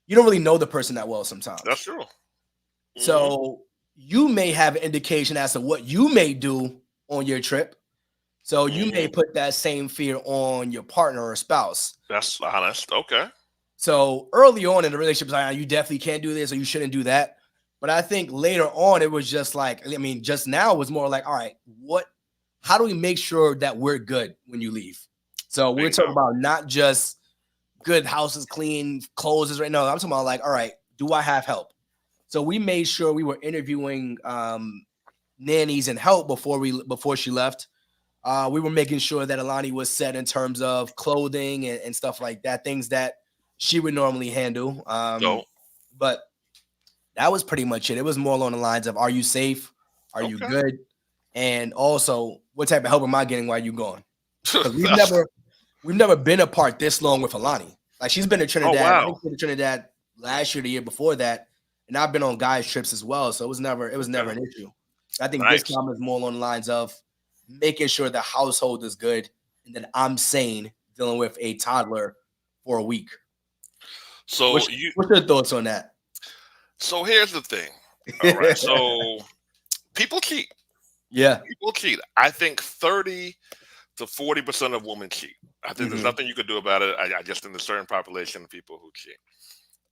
you don't really know the person that well That's sometimes. true. Hmm. So you may have an indication as to what you may do on your trip. So you may Hmm. put that same fear on your partner or spouse. That's honest. Okay. So early on in the relationship, like, you definitely can't do this or you shouldn't do that. But I think later on, it was just like, I mean, just now it was more like, all right, how do we make sure that we're good when you leave? So we're talking Bingo. about not just good houses, clean clothes is right now. I'm talking about like, all right, do I have help? So we made sure we were interviewing nannies and help before she left. We were making sure that Alani was set in terms of clothing and stuff like that, things that she would normally handle. So But that was pretty much it. It was more along the lines of, are you safe? Are you okay. good? And also, what type of help am I getting while you gone? Because That's, we've never been apart this long with Alani. Like she's been to oh Trinidad. I wow. think she's been to Trinidad last year, the year before that, and I've been on guys trips as well. So it was never Okay. an issue. I think this Nice. time is more along the lines of making sure the household is good and that I'm sane dealing with a toddler for a week. So you. What's your thoughts on that? So here's the thing. All right. So people cheat. Yeah. People cheat. I think 30 to 40% of women cheat. I think there's Hmm. nothing you could do about it. I just think there's a certain population of people who cheat.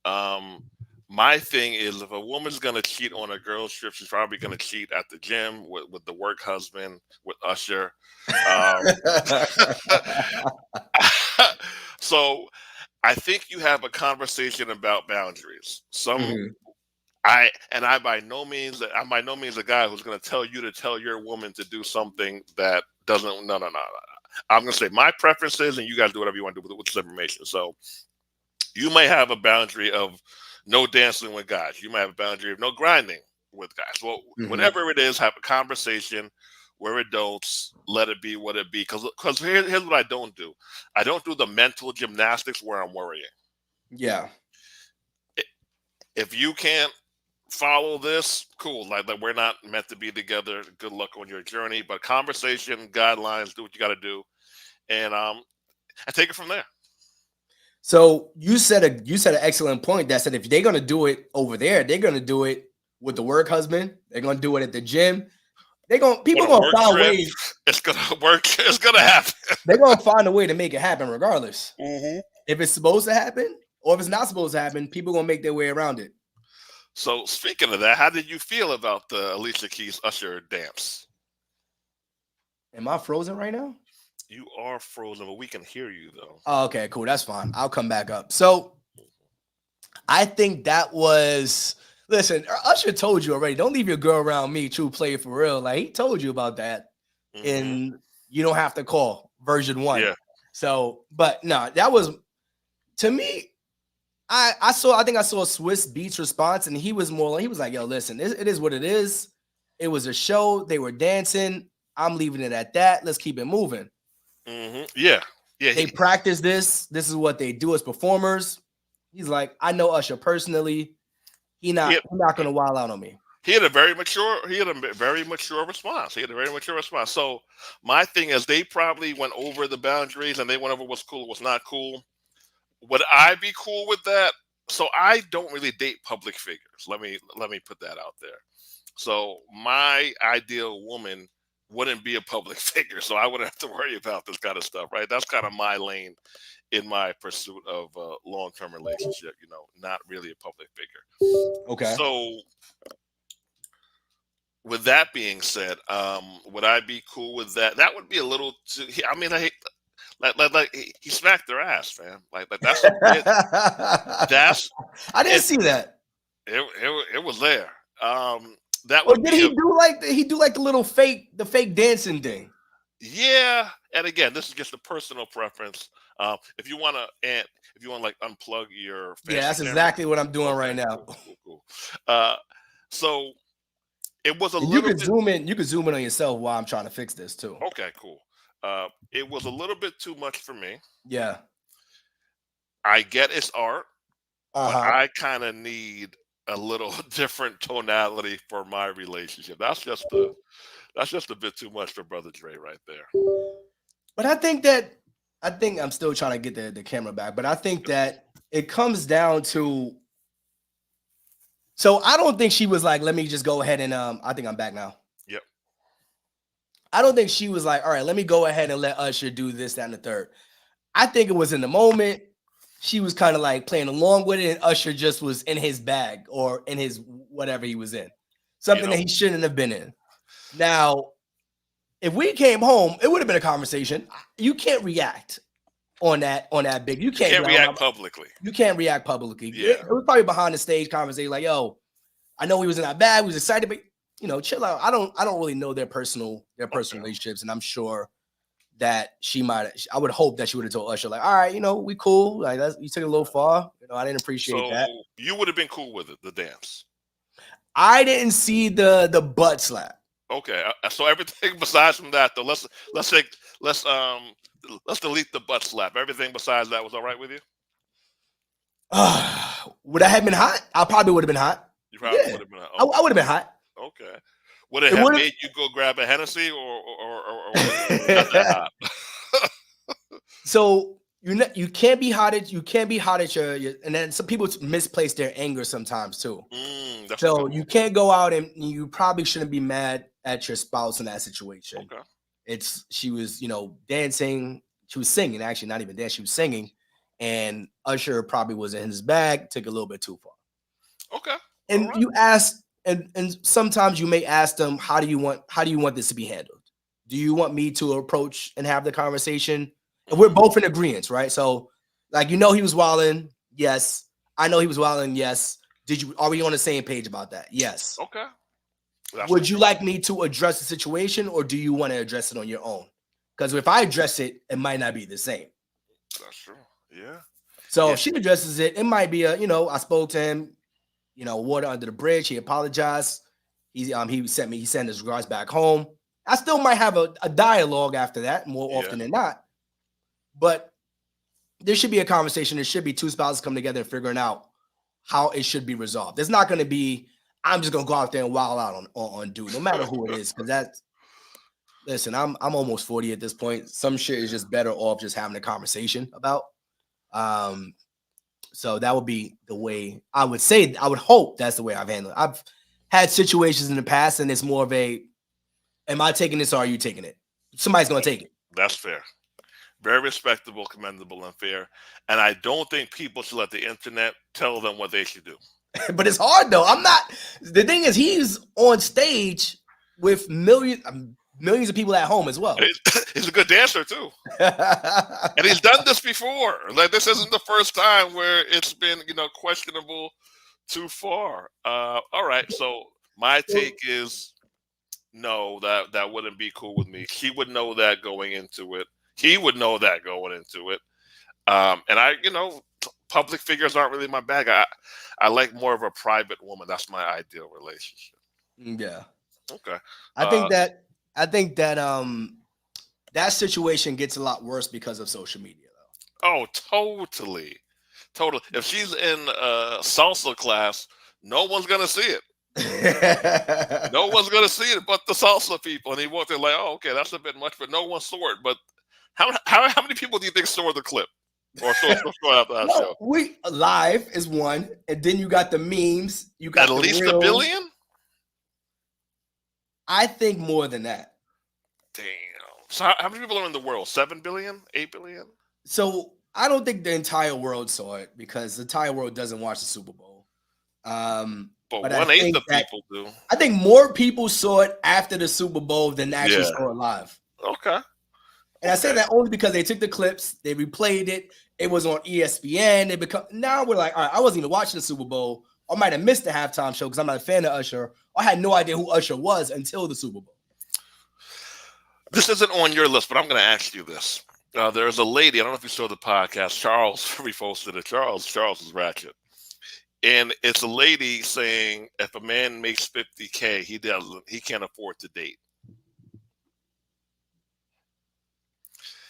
Um, my thing is, if a woman's gonna cheat on a girl's trip, she's probably gonna cheat at the gym with the work husband, with Usher. Um, so I think you have a conversation about boundaries. Hmm. I by no means a guy who's going to tell you to tell your woman to do something that doesn't. No, no, no, no. I'm going to say my preferences, and you guys do whatever you want to do with this information. So you may have a boundary of no dancing with guys. You might have a boundary of no grinding with guys. Well, Hmm. whatever it is, have a conversation. We're adults. Let it be what it be. Because here's what I don't do. I don't do the mental gymnastics where I'm worrying. Yeah. I- If you can't follow this, cool. Like we're not meant to be together. Good luck on your journey. But conversation, guidelines, do what you got to do, and I take it from there. So you said an excellent point that said if they're gonna do it over there, they're gonna do it with the work husband. They're gonna do it at the gym. On People a gonna work find trip, ways. it's gonna work. It's gonna happen. They're gonna find a way to make it happen regardless. Hmm. If it's supposed to happen or if it's not supposed to happen, people gonna make their way around it. So speaking of that, how did you feel about the Alicia Keys Usher dance? Am I frozen right now? You are frozen, but we can hear you though. Oh, okay, cool. That's fine. I'll come back up. So I think that was listen, Usher told you already. Don't leave your girl around me, true player for real. Like he told you about that. Hmm. And you don't have to call version one. Yeah. So, but no, that was to me. I think I saw Swiss Beats response, and he was more like he was like, "Yo, listen, it is what it is. It was a show. They were dancing. I'm leaving it at that. Let's keep it moving. Yeah. Yeah. They practice this. This is what they do as performers." He's like, "I know Usher personally. He He not gonna wild out on me." he had a very mature response. He had a very mature response. So my thing is they probably went over the boundaries and they went over what's cool, what's not cool. Would I be cool with that? So I don't really date public figures. Let me put that out there. So my ideal woman wouldn't be a public figure, so I wouldn't have to worry about this kind of stuff, right? That's kind of my lane in my pursuit of a long-term relationship. Not really a public figure. Okay. So with that being said, would I be cool with that? That would be a little too. I mean, I hate like he smacked their ass, man. Like that's a bit. That's I didn't it. see that. It was there. That Or would did be a he do like the fake dancing thing? yeah. And again, this is just a personal preference. If you want to, and if you want to like unplug your Yeah, fancy that's camera, exactly what I'm doing right okay, now. cool, cool, cool. Uh, so it was a And you little could bit zoom in. You could zoom in on yourself while I'm trying to fix this too. okay, cool. It was a little bit too much for me. Yeah. I get it's art, Uh but huh. I kind of need a little different tonality for my relationship. That's just a bit too much for Brother Dre right there. But I think I'm still trying to get the camera back. But I think that it comes down to So I don't think she was like, let me just go ahead and I think I'm back now. Yep. I don't think she was like, all right, let me go ahead and let Usher do this, that, and the third. I think it was in the moment. She was kind of like playing along with it, and Usher just was in his bag or in his whatever he was in, You something know, that he shouldn't have been in. Now, if we came home, it would have been a conversation. You can't react on that big. You you can't be can't like, oh, react publicly. you can't react publicly. Yeah. It was probably behind the stage conversation, like, yo, I know he was in that bag, we was excited, but chill out. I don't really know their personal Okay. relationships, and I'm sure that I would hope that she would have told Usher, like, all right, we cool. Like you took it a little far. I didn't appreciate So that. you would have been cool with it, the dance. I didn't see the butt slap. Okay. So everything besides from that, though, let's take let's delete the butt slap. Everything besides that was all right with you. Would I have been hot? I probably would have been hot. You probably Yeah, would have been. I would have been hot. Okay. Would it It have would made you go grab a Hennessy, or was it not that have. hot? So you can't be hot at your and then some people misplace their anger sometimes too. That's a So good you one. can't go out and you probably shouldn't be mad at your spouse in that situation. Okay. She was, dancing, she was singing, actually, not even dancing, she was singing, and Usher probably was in his bag, took it a little bit too far. Okay. All And right. you ask, and sometimes you may ask them, how do you want this to be handled? Do you want me to approach and have the conversation? And we're Mhm. both in agreement, right? So, like, he was wilding. Yes. I know he was wilding. Yes. Are we on the same page about that? Yes. Okay. That's Would what's you up. like me to address the situation, or do you want to address it on your own? Because if I address it, it might not be the same. That's true. Yeah. So Yeah. if she addresses it, it might be I spoke to him, water under the bridge. He apologized. He sent his regards back home. I still might have a dialogue after that more Yeah. often than not. But there should be a conversation. There should be two spouses coming together and figuring out how it should be resolved. There's not going to be, I'm just going to go out there and wild out on dude, no matter who it is. Because listen, I'm almost 40 at this point. Some shit is just better off just having a conversation about. So that would be the way I would say. I would hope that's the way I've handled it. I've had situations in the past, and it's more of a, am I taking this or are you taking it? Somebody's going to take it. That's fair. Very respectable, commendable, and fair. And I don't think people should let the internet tell them what they should do. But it's hard though. The thing is, he's on stage with millions of people at home as well. He's a good dancer too. And he's done this before. Like, this isn't the first time where it's been, questionable too far. All right. So my take is no, that wouldn't be cool with me. She would know that going into it. He would know that going into it. And public figures aren't really my bag. I like more of a private woman. That's my ideal relationship. Yeah. Okay. I think that that situation gets a lot worse because of social media though. Oh, totally. Totally. If she's in a salsa class, no one's gonna see it. No one's gonna see it but the salsa people. And he walked in like, oh, okay, that's a bit much, but no one saw it. But how many people do you think saw the clip or saw after that show? We live is one, and then you got the memes. You got At the least reels. a billion. I think more than that. Damn. So how many people are in the world? 7 billion? 8 billion? So I don't think the entire world saw it because the entire world doesn't watch the Super Bowl. But I 1/8 think of that- people do. I think more people saw it after the Super Bowl than actually Yeah. saw it live. Okay. And I say that only because they took the clips, they replayed it, it was on ESPN. Now we're like, all right, I wasn't even watching the Super Bowl. I might have missed the halftime show because I'm not a fan of Usher. I had no idea who Usher was until the Super Bowl. This isn't on your list, but I'm going to ask you this. There's a lady, I don't know if you saw the podcast, Charles reposted it. Charles is ratchet. And it's a lady saying if a man makes $50K, he can't afford to date.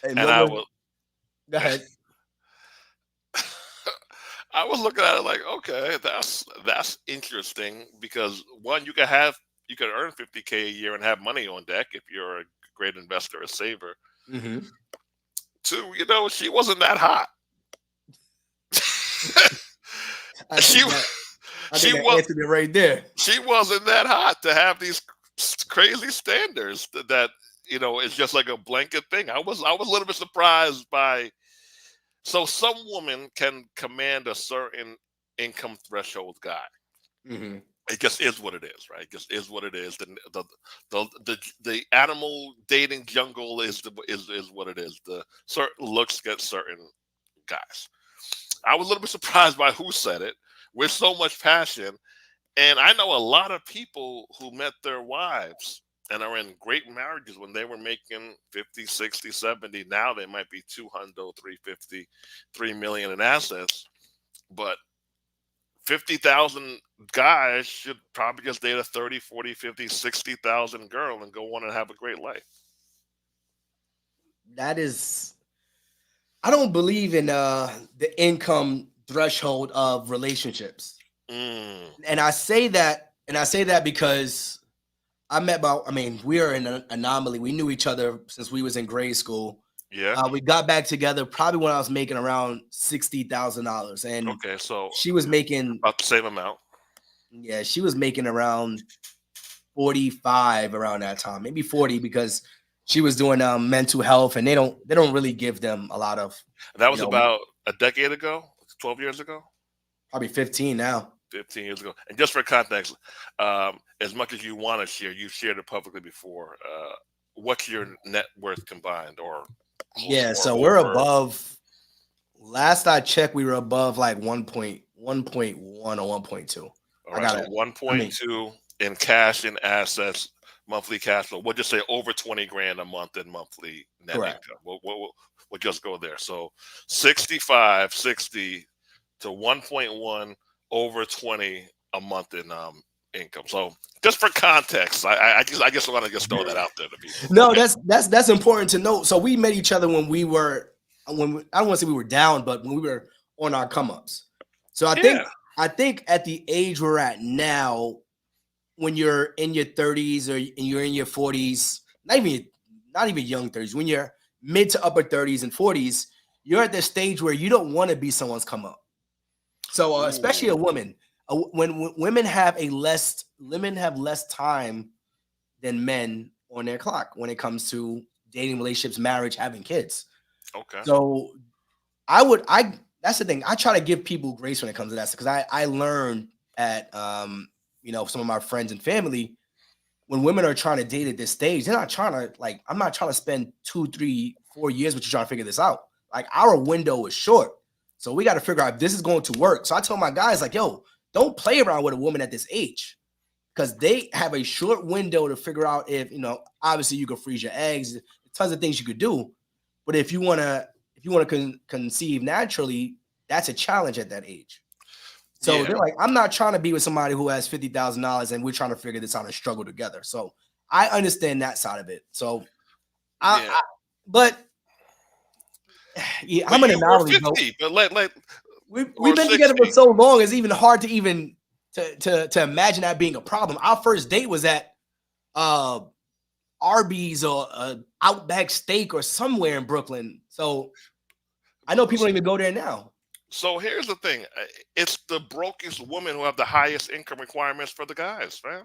And I was go ahead. I was looking at it like, okay, that's interesting because one, you could earn $50K a year and have money on deck if you're a great investor, a saver. Mm-hmm. Two, she wasn't that hot. I think She that was answered it right there. she wasn't that hot to have these crazy standards that it's just like a blanket thing. I was a little bit surprised by. So some women can command a certain income threshold guy. Hmm. It just is what it is, right? It just is what it is. The animal dating jungle is what it is. The certain looks get certain guys. I was a little bit surprised by who said it with so much passion. And I know a lot of people who met their wives and are in great marriages when they were making 50, 60, 70. Now they might be 200, 350, 3 million in assets. But 50,000 guys should probably just date a 30, 40, 50, 60,000 girl and go on and have a great life. That is, I don't believe in the income threshold of relationships. Mm, And I say that because I mean, we are in an anomaly. We knew each other since we was in grade school. yeah. We got back together probably when I was making around $60,000, and Okay. So she was making, about the same amount. yeah, she was making around 45 around that time, maybe 40, because she was doing mental health, and they don't really give them a lot of, That you was know, about a decade ago, 12 years ago. probably 15 now. 15 years ago. And just for context, as much as you want to share, you've shared it publicly before. What's your net worth combined, or Yeah, or so we're over? above. Last I checked, we were above like 1.1 or 1.2. All I right, so gotta. I mean, 1.2 in cash and assets, monthly cash flow. We'll just say over 20 grand a month in monthly net correct. income. We'll just go there. So 65, 60 to 1.1 over 20 a month in income. So just for context, I just want to just throw that out there to people. No, Okay. that's important to note. So we met each other when we were I don't want to say we were down, but when we were on our come ups. So Yeah. I think at the age we're at now, when you're in your 30s or you're in your 40s, not even young 30s, when you're mid to upper 30s and 40s, you're at the stage where you don't want to be someone's come up. So especially a Ooh. woman, when women have less time than men on their clock when it comes to dating, relationships, marriage, having kids. Okay. So I that's the thing. I try to give people grace when it comes to that because I learned at some of my friends and family, when women are trying to date at this stage, they're not trying to, like, I'm not trying to spend 2, 3, 4 years with you trying to figure this out. Like, our window is short. So we got to figure out if this is going to work. So I tell my guys, like, yo, don't play around with a woman at this age because they have a short window to figure out if, obviously you can freeze your eggs, tons of things you could do. But if you want to conceive naturally, that's a challenge at that age. So Yeah. they're like, I'm not trying to be with somebody who has $50,000 and we're trying to figure this out and struggle together. So I understand that side of it. So Yeah. but yeah, But I'm an you were anomaly, bro. 50, but like We've or been together for 60. so long. It's even hard to even to imagine that being a problem. Our first date was at uh Arby's or Outback Steak or somewhere in Brooklyn. So I know people don't even go there now. So here's the thing. It's the brokest women who have the highest income requirements for the guys, man.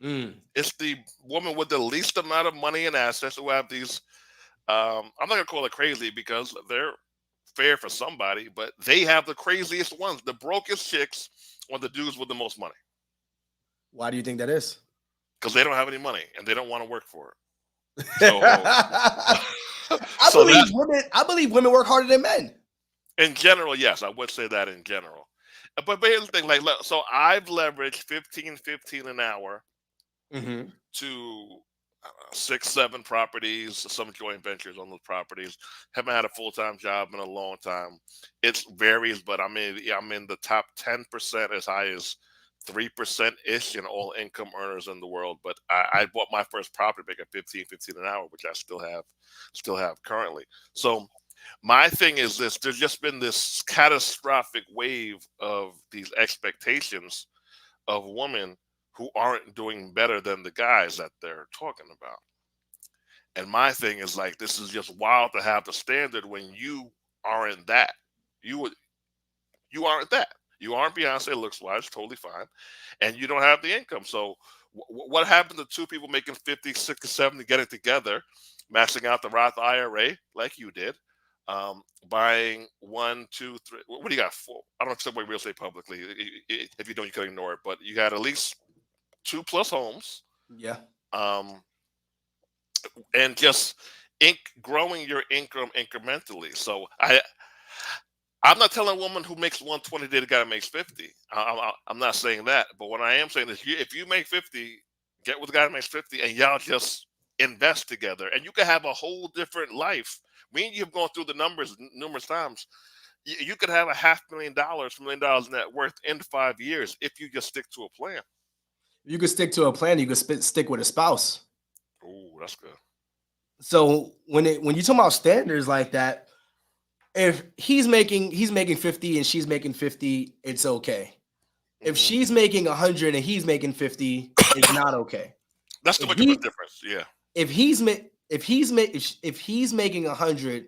Mm. It's the woman with the least amount of money and assets who have these. I'm not gonna call it crazy because they're fair for somebody, but they have the craziest ones. The brokest chicks are the dudes with the most money Why do you think that is? because they don't have any money and they don't want to work for it. So, I so believe that's women. I believe women work harder than men. in general. Yes, I would say that in general. But here's the thing. Like, look, so I've leveraged 15 an hour Hmm. to 6, 7 properties, some joint ventures on those properties. Haven't had a full time job in a long time. It varies, but I'm in the top 10% as high as 3% ish in all income earners in the world. But I bought my first property back at 15 an hour, which I still have currently. So my thing is this: there's just been this catastrophic wave of these expectations of women who aren't doing better than the guys that they're talking about. And my thing is like, this is just wild to have the standard when you aren't that. You would you aren't that. You aren't Beyonce looks wise, totally fine, and you don't have the income. So what happened to two people making 50, 60, 70, getting together, maxing out the Roth IRA like you did, buying one, two, three. What do you got? Four? I don't know if somebody real estate publicly. If you don't, you can ignore it. But you got at least two plus homes, Yeah. um, and just growing your income incrementally. So I'm not telling a woman who makes 120 that got to make 50. I'm not saying that. But what I am saying is, if you make 50, get with the guy that makes 50, and y'all just invest together, and you can have a whole different life. Me and you have gone through the numbers numerous times. You could have $500,000, $1 million net worth in 5 years if you just stick to a plan. You could stick to a plan. You could stick with a spouse. Oh, that's good. So when you talk about standards like that, if he's making 50 and she's making 50, it's okay. If Hmm. she's making 100 and he's making 50, it's not okay. That's too If much of a he difference. Yeah. if he's making 100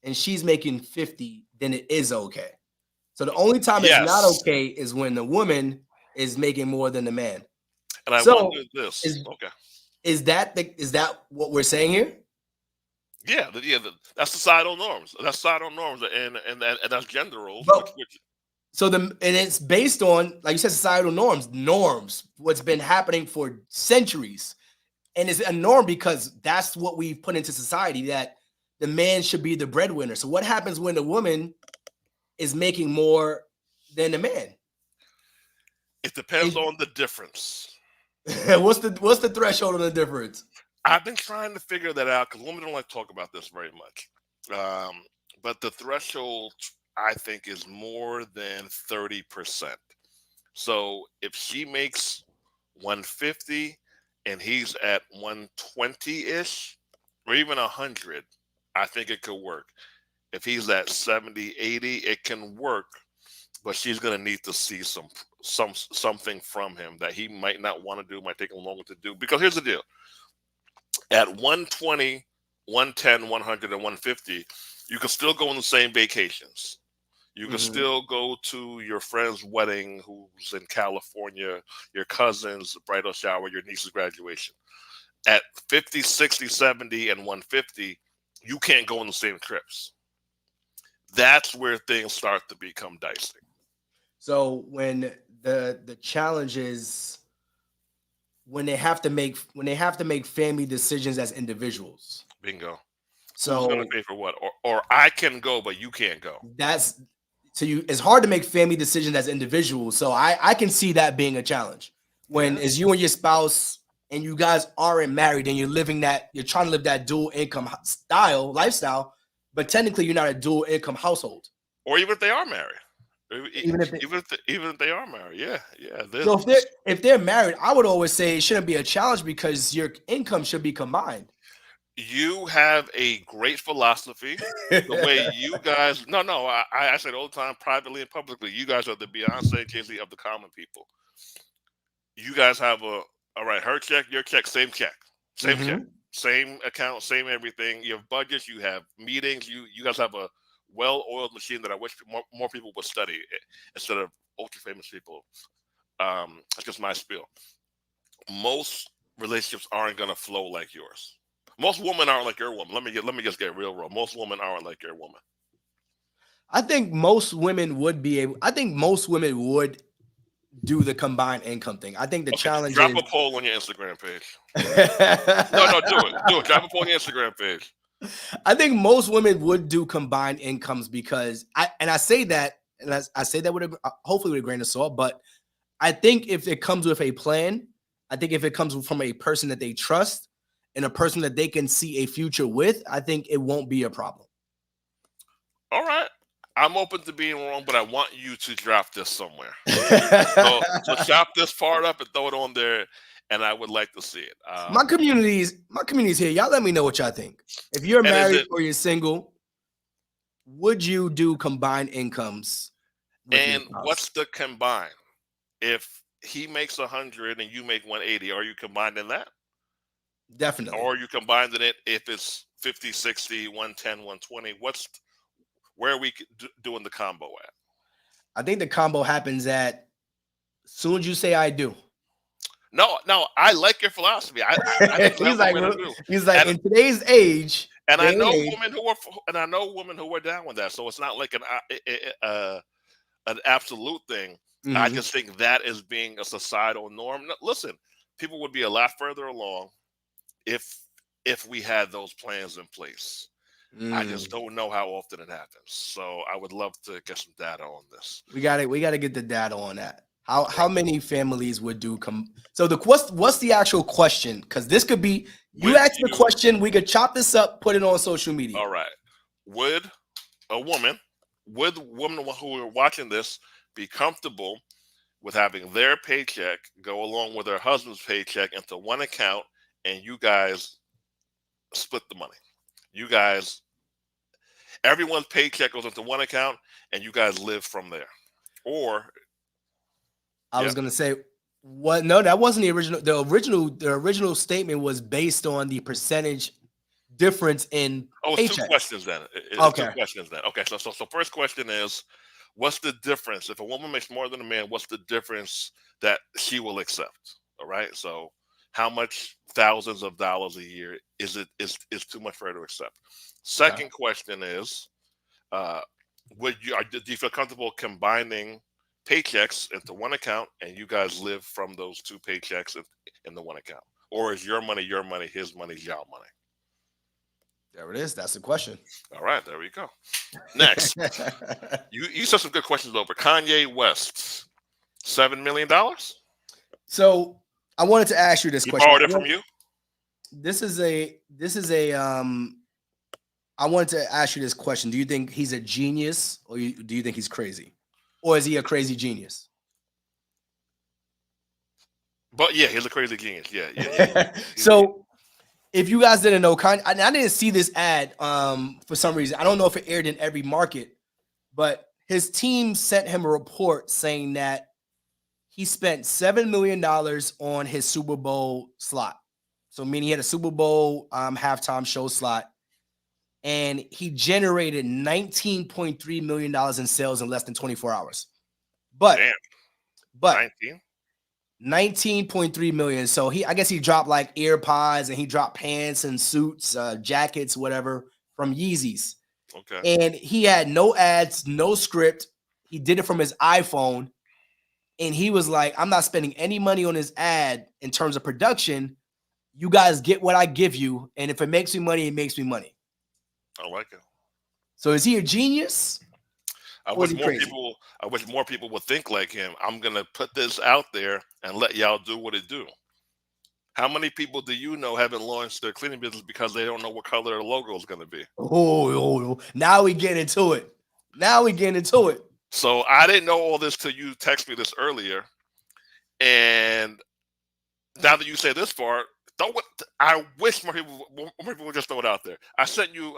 and she's making 50, then it is okay. So the only time it's not Yes. okay is when the woman is making more than the man. And I wonder So this. is Okay. is that what we're saying here? Yeah, that's societal norms. That's societal norms, and that's gender roles. But Which and it's based on, like you said, societal norms, what's been happening for centuries. And it's a norm because that's what we've put into society, that the man should be the breadwinner. So what happens when the woman is making more than the man? it depends And on the difference. what's the threshold of the difference? I've been trying to figure that out because women don't like to talk about this very much. But the threshold, I think, is more than 30%. So if she makes 150 and he's at 120 ish, or even 100, I think it could work. If he's at 70, 80, it can work, but she's going to need to see something from him that he might not want to do, might take him longer to do. Because here's the deal: at 120, 110, 100, and 150, you can still go on the same vacations. You can Mhm. still go to your friend's wedding who's in California, your cousin's bridal shower, your niece's graduation. At 50, 60, 70, and 150, you can't go on the same trips. That's where things start to become dicey. So when the challenge is when they have to make family decisions as individuals. Bingo. Who's going to So pay for what? Or I can go, but you can't go. that's it's hard to make family decisions as individuals. So I can see that being a challenge when Yeah. it's you and your spouse and you guys aren't married and you're trying to live that dual income lifestyle, but technically you're not a dual income household. Or even if they are married. Even if they, Even if they are married. Yeah. Yeah. so if they're married, I would always say it shouldn't be a challenge because your income should be combined. You have a great philosophy. The way you guys, no, I say it all the time, privately and publicly. You guys are the Beyonce, Jay-Z of the common people. You guys have all right, her check, your check, same check, Hmm. same account, same everything. You have budgets, you have meetings. You guys have a well-oiled machine that I wish more people would study instead of ultra famous people. That's just my spiel. Most relationships aren't going to flow like yours. Most women aren't like your woman. Let me just get real. Most women aren't like your woman. I think most women would be able. I think most women would do the combined income thing. I think the Okay, challenge drop is. a poll on your Instagram page. No, do it. Do it. Drop a poll on your Instagram page. I think most women would do combined incomes because I say that, and I say that with hopefully with a grain of salt, but I think if it comes with a plan, I think if it comes from a person that they trust and a person that they can see a future with, I think it won't be a problem. All right. I'm open to being wrong, but I want you to drop this somewhere. So chop this part up and throw it on there, and I would like to see it. My community's here. Y'all let me know what y'all think. If you're And is married it or you're single, would you do combined incomes with your and spouse? what's the combine? If he makes 100 and you make 180, are you combining that? Definitely. Or are you combining it if it's 50, 60, 110, 120? Where are we doing the combo at? I think the combo happens at soon as you say I do. No, I like your philosophy. I think he's that's the like, way to do. he's like, And in today's age, and I day and know age. women who are down with that. So it's not like an absolute thing. I Mhm. just think that is being a societal norm. No, listen, people would be a lot further along if we had those plans in place. I just Mm. don't know how often it happens. So I would love to get some data on this. We got it. We got to get the data on that. How many families would do So the what's the actual question? Because this could be you Would ask the you? question. We could chop this up, put it on social media. All right. Would a woman, who are watching this be comfortable with having their paycheck go along with her husband's paycheck into one account, and you guys split the money? You guys, everyone's paycheck goes into one account, and you guys live from there. Or, I yeah. was gonna say what? No, that wasn't the original. The original statement was based on the percentage difference in Oh, it's two paychecks. questions then. It's two Okay. questions then. Okay, so first question is, what's the difference if a woman makes more than a man? What's the difference that she will accept? All right. So, how much thousands of dollars a year is too much for her to accept? Okay. Second question is, uh, do you feel comfortable combining paychecks into one account, and you guys live from those two paychecks in the one account, or is your money your money, his money y'all money? There it is. That's the question. All right, there we go. Next, you said some good questions over Kanye West. $7 million. So I wanted to ask you this He question. borrowed it from you. This is a I wanted to ask you this question. Do you think he's a genius, or do you think he's crazy? Or is he a crazy genius? But yeah, he's a crazy genius. Yeah. So if you guys didn't know, I didn't see this ad for some reason. I don't know if it aired in every market, but his team sent him a report saying that he spent $7 million on his Super Bowl slot. So meaning he had a Super Bowl halftime show slot, and he generated $19.3 million in sales in less than 24 hours. But Damn. but 19. 19.3 million. So I guess he dropped like AirPods, and he dropped pants and suits, jackets, whatever, from Yeezys. Okay. And he had no ads, no script. He did it from his iPhone. And he was like, I'm not spending any money on his ad in terms of production. You guys get what I give you. And if it makes me money, it makes me money. I like it. So is he a genius? I Or is wish he more crazy? people. I wish more people would think like him. I'm gonna put this out there and let y'all do what it do. How many people do you know haven't launched their cleaning business because they don't know what color their logo is gonna be? Oh, now we get into it. Now we get into it. So I didn't know all this till you text me this earlier, and now that you say this far, I wish more people would just throw it out there. I sent you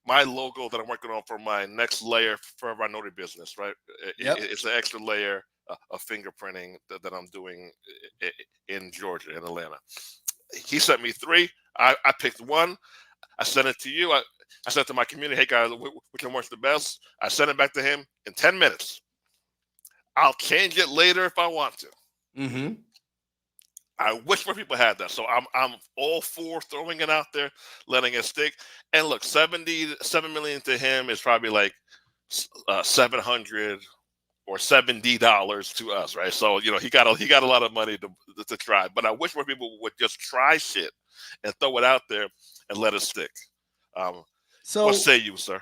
my logo that I'm working on for my next layer for my notary business. Right, Yep. it's an extra layer of fingerprinting that I'm doing in Georgia, in Atlanta. He sent me three. I picked one. I sent it to you. I sent it to my community. Hey guys, which one works the best? I sent it back to him in 10 minutes. I'll change it later if I want to. Mm-hmm. I wish more people had that. So I'm all for throwing it out there, letting it stick. And look, 7 million to him is probably like 700 or $70 to us, right? So he got a lot of money to try. But I wish more people would just try shit and throw it out there and let it stick. What say you, sir?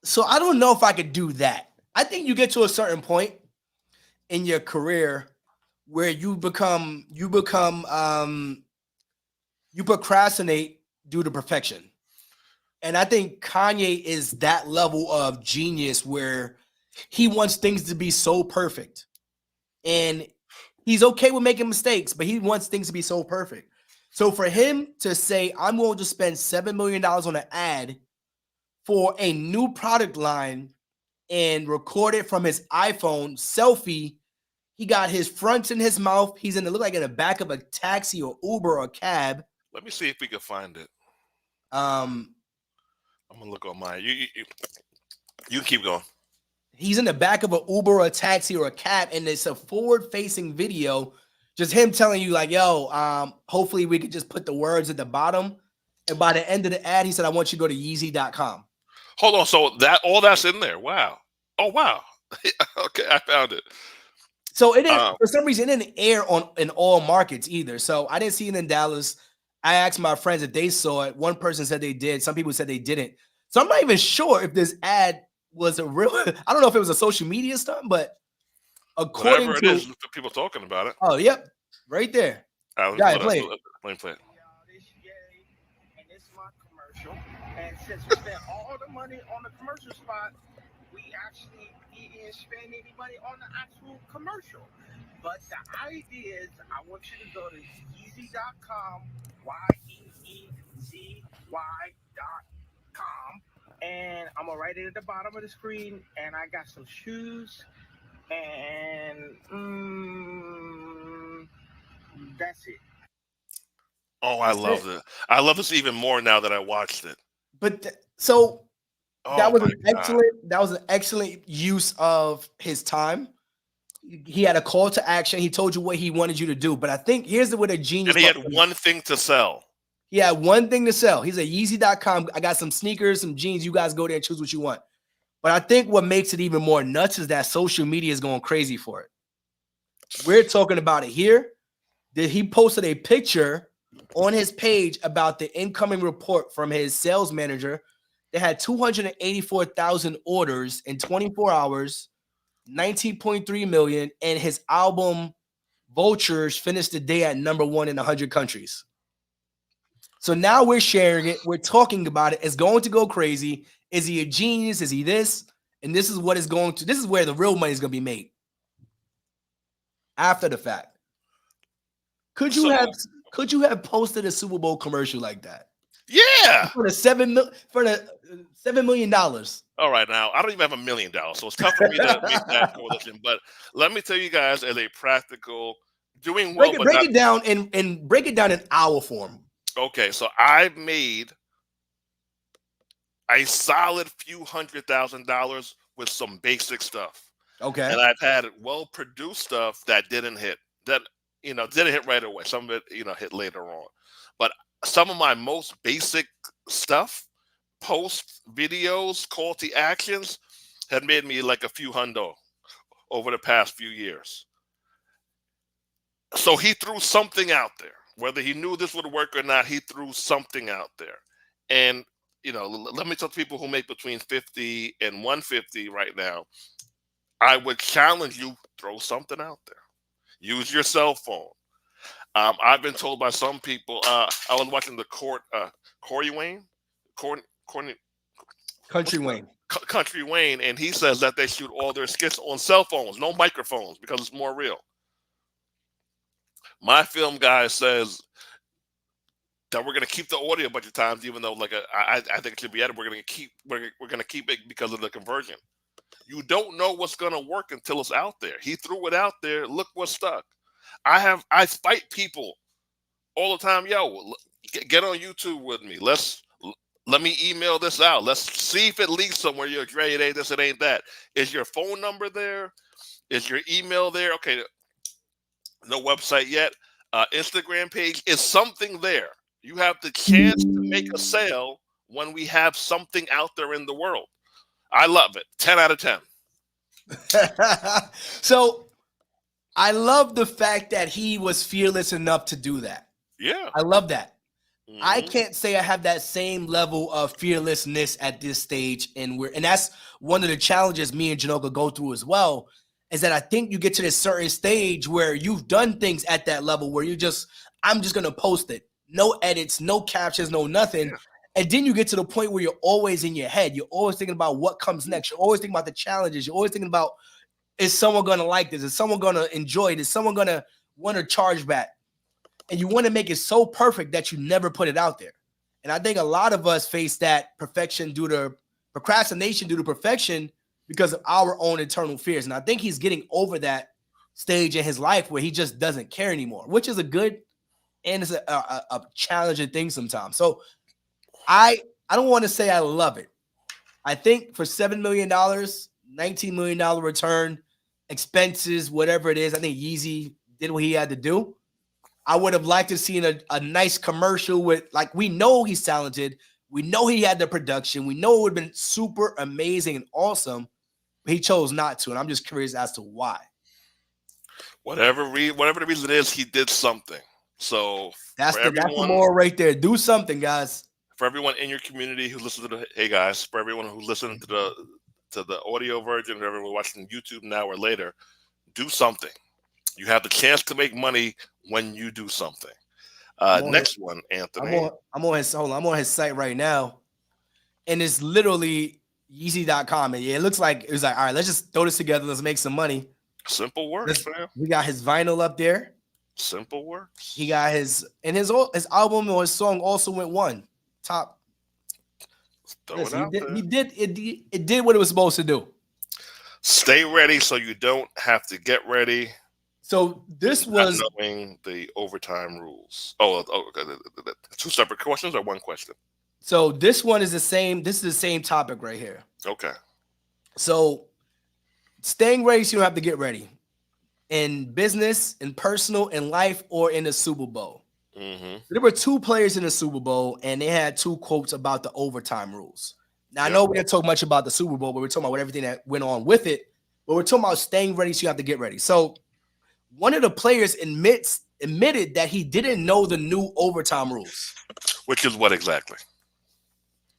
So I don't know if I could do that. I think you get to a certain point in your career where you procrastinate due to perfection. And I think Kanye is that level of genius where he wants things to be so perfect. And he's okay with making mistakes, but he wants things to be so perfect. So for him to say, I'm going to spend $7 million on an ad for a new product line and record it from his iPhone selfie, he got his fronts in his mouth. He's in the look like in the back of a taxi or Uber or a cab. Let me see if we can find it. Um, I'm gonna look on mine. You can keep going. He's in the back of an Uber or a taxi or a cab, and it's a forward-facing video, just him telling you like, "Yo, hopefully we could just put the words at the bottom." And by the end of the ad, he said, "I want you to go to Yeezy.com." Hold on. So all that's in there. Wow. Oh wow. Okay, I found it. So it didn't, for some reason, it didn't air in all markets either. So I didn't see it in Dallas. I asked my friends if they saw it. One person said they did. Some people said they didn't. So I'm not even sure if this ad was a real. I don't know if it was a social media stunt, but according Whatever it to is, people talking about it. oh yep, right there. Yeah, play it. Let me play it. And it's my commercial. And since we spent all the money on the commercial spot, we actually didn't spend any money on the actual commercial. But the idea is I want you to go to Yeezy.com, YEEZY.com, and I'm gonna write it at the bottom of the screen. And I got some shoes, and that's it. Oh, I love it. I love this even more now that I watched it. But so that Oh was my an God. excellent. That was an excellent use of his time. He had a call to action. He told you what he wanted you to do. But I think here's what a genius. And he had one thing to sell. He had one thing to sell. He's at Yeezy.com. I got some sneakers, some jeans. You guys go there and choose what you want. But I think what makes it even more nuts is that social media is going crazy for it. We're talking about it here. That he posted a picture on his page about the incoming report from his sales manager. They had 284,000 orders in 24 hours, 19.3 million, and his album Vultures finished the day at #1 in 100 countries. So now we're sharing it. We're talking about it. It's going to go crazy. Is he a genius? Is he this? And this is what is going to, this is where the real money is going to be made. After the fact. Could you have posted a Super Bowl commercial like that? Yeah. For the $7 million. All right, now I don't even have $1 million, so it's tough for me to make that coalition. But let me tell you guys, as a practical, doing well. Break it down and break it down in our form. Okay, so I've made a solid few $100,000 with some basic stuff. Okay, and I've had well-produced stuff that didn't hit. That didn't hit right away. Some of it hit later on. But some of my most basic stuff, post videos, call to actions, had made me like a few hundo over the past few years. So he threw something out there. Whether he knew this would work or not, he threw something out there. And let me tell people who make between 50 and 150 right now, I would challenge you, throw something out there. Use your cell phone. I've been told by some people, I was watching the Country Wayne, and he says that they shoot all their skits on cell phones, no microphones, because it's more real. My film guy says that we're going to keep the audio a bunch of times, even though I think it should be edited. We're going to keep it because of the conversion. You don't know what's going to work until it's out there. He threw it out there. Look what stuck. I fight people all the time. Yo, get on YouTube with me. Let me email this out. Let's see if it leaks somewhere. You're Dre, it ain't this, it ain't that. Is your phone number there? Is your email there? Okay, no website yet. Instagram page, is something there. You have the chance to make a sale when we have something out there in the world. I love it. 10 out of 10. So I love the fact that he was fearless enough to do that. Yeah. I love that. Mm-hmm. I can't say I have that same level of fearlessness at this stage. And that's one of the challenges me and Janoka go through as well, is that I think you get to this certain stage where you've done things at that level where I'm just going to post it. No edits, no captions, no nothing. Yeah. And then you get to the point where you're always in your head. You're always thinking about what comes next. You're always thinking about the challenges. You're always thinking about, is someone going to like this? Is someone going to enjoy it? Is someone going to want to charge back? And you want to make it so perfect that you never put it out there. And I think a lot of us face that procrastination due to perfection because of our own internal fears. And I think he's getting over that stage in his life where he just doesn't care anymore, which is a good and it's a challenging thing sometimes. So I don't want to say I love it, I think for $7 million, $19 million return, expenses, whatever it is, I think Yeezy did what he had to do. I would have liked to seen a nice commercial with, like, we know he's talented. We know he had the production. We know it would have been super amazing and awesome. But he chose not to. And I'm just curious as to why. Whatever the reason is, he did something. So That's the moral right there. Do something, guys. For everyone in your community who listens to for everyone who listened to the audio version, or everyone watching YouTube now or later, do something. You have the chance to make money when you do something. Next one, Anthony. I'm on his site right now, and it's literally Yeezy.com. And yeah, it looks like it was like, all right, let's just throw this together. Let's make some money. Simple works, man. We got his vinyl up there. Simple works. He got his album or his song also went one top. It did what it was supposed to do. Stay ready so you don't have to get ready. So this was not knowing the overtime rules. Okay. Two separate questions or one question? So this one is the same. This is the same topic right here. Okay. So staying ready so you don't have to get ready in business, in personal, in life, or in the Super Bowl. Mm-hmm. There were two players in the Super Bowl, and they had two quotes about the overtime rules. Now, I know we didn't talk much about the Super Bowl, but we're talking about everything that went on with it. But we're talking about staying ready so you have to get ready. So one of the players admitted that he didn't know the new overtime rules. Which is what exactly?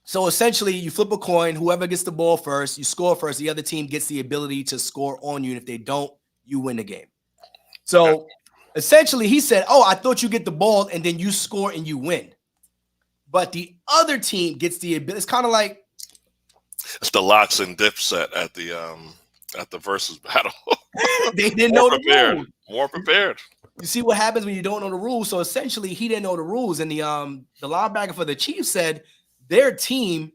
So essentially, you flip a coin. Whoever gets the ball first, you score first. The other team gets the ability to score on you. And if they don't, you win the game. So essentially, he said, oh, I thought you get the ball and then you score and you win. But the other team gets the ability. It's kind of like it's the locks and Dipset at the versus battle. They didn't know the rules. More prepared. You see what happens when you don't know the rules. So essentially, he didn't know the rules, and the linebacker for the Chiefs said their team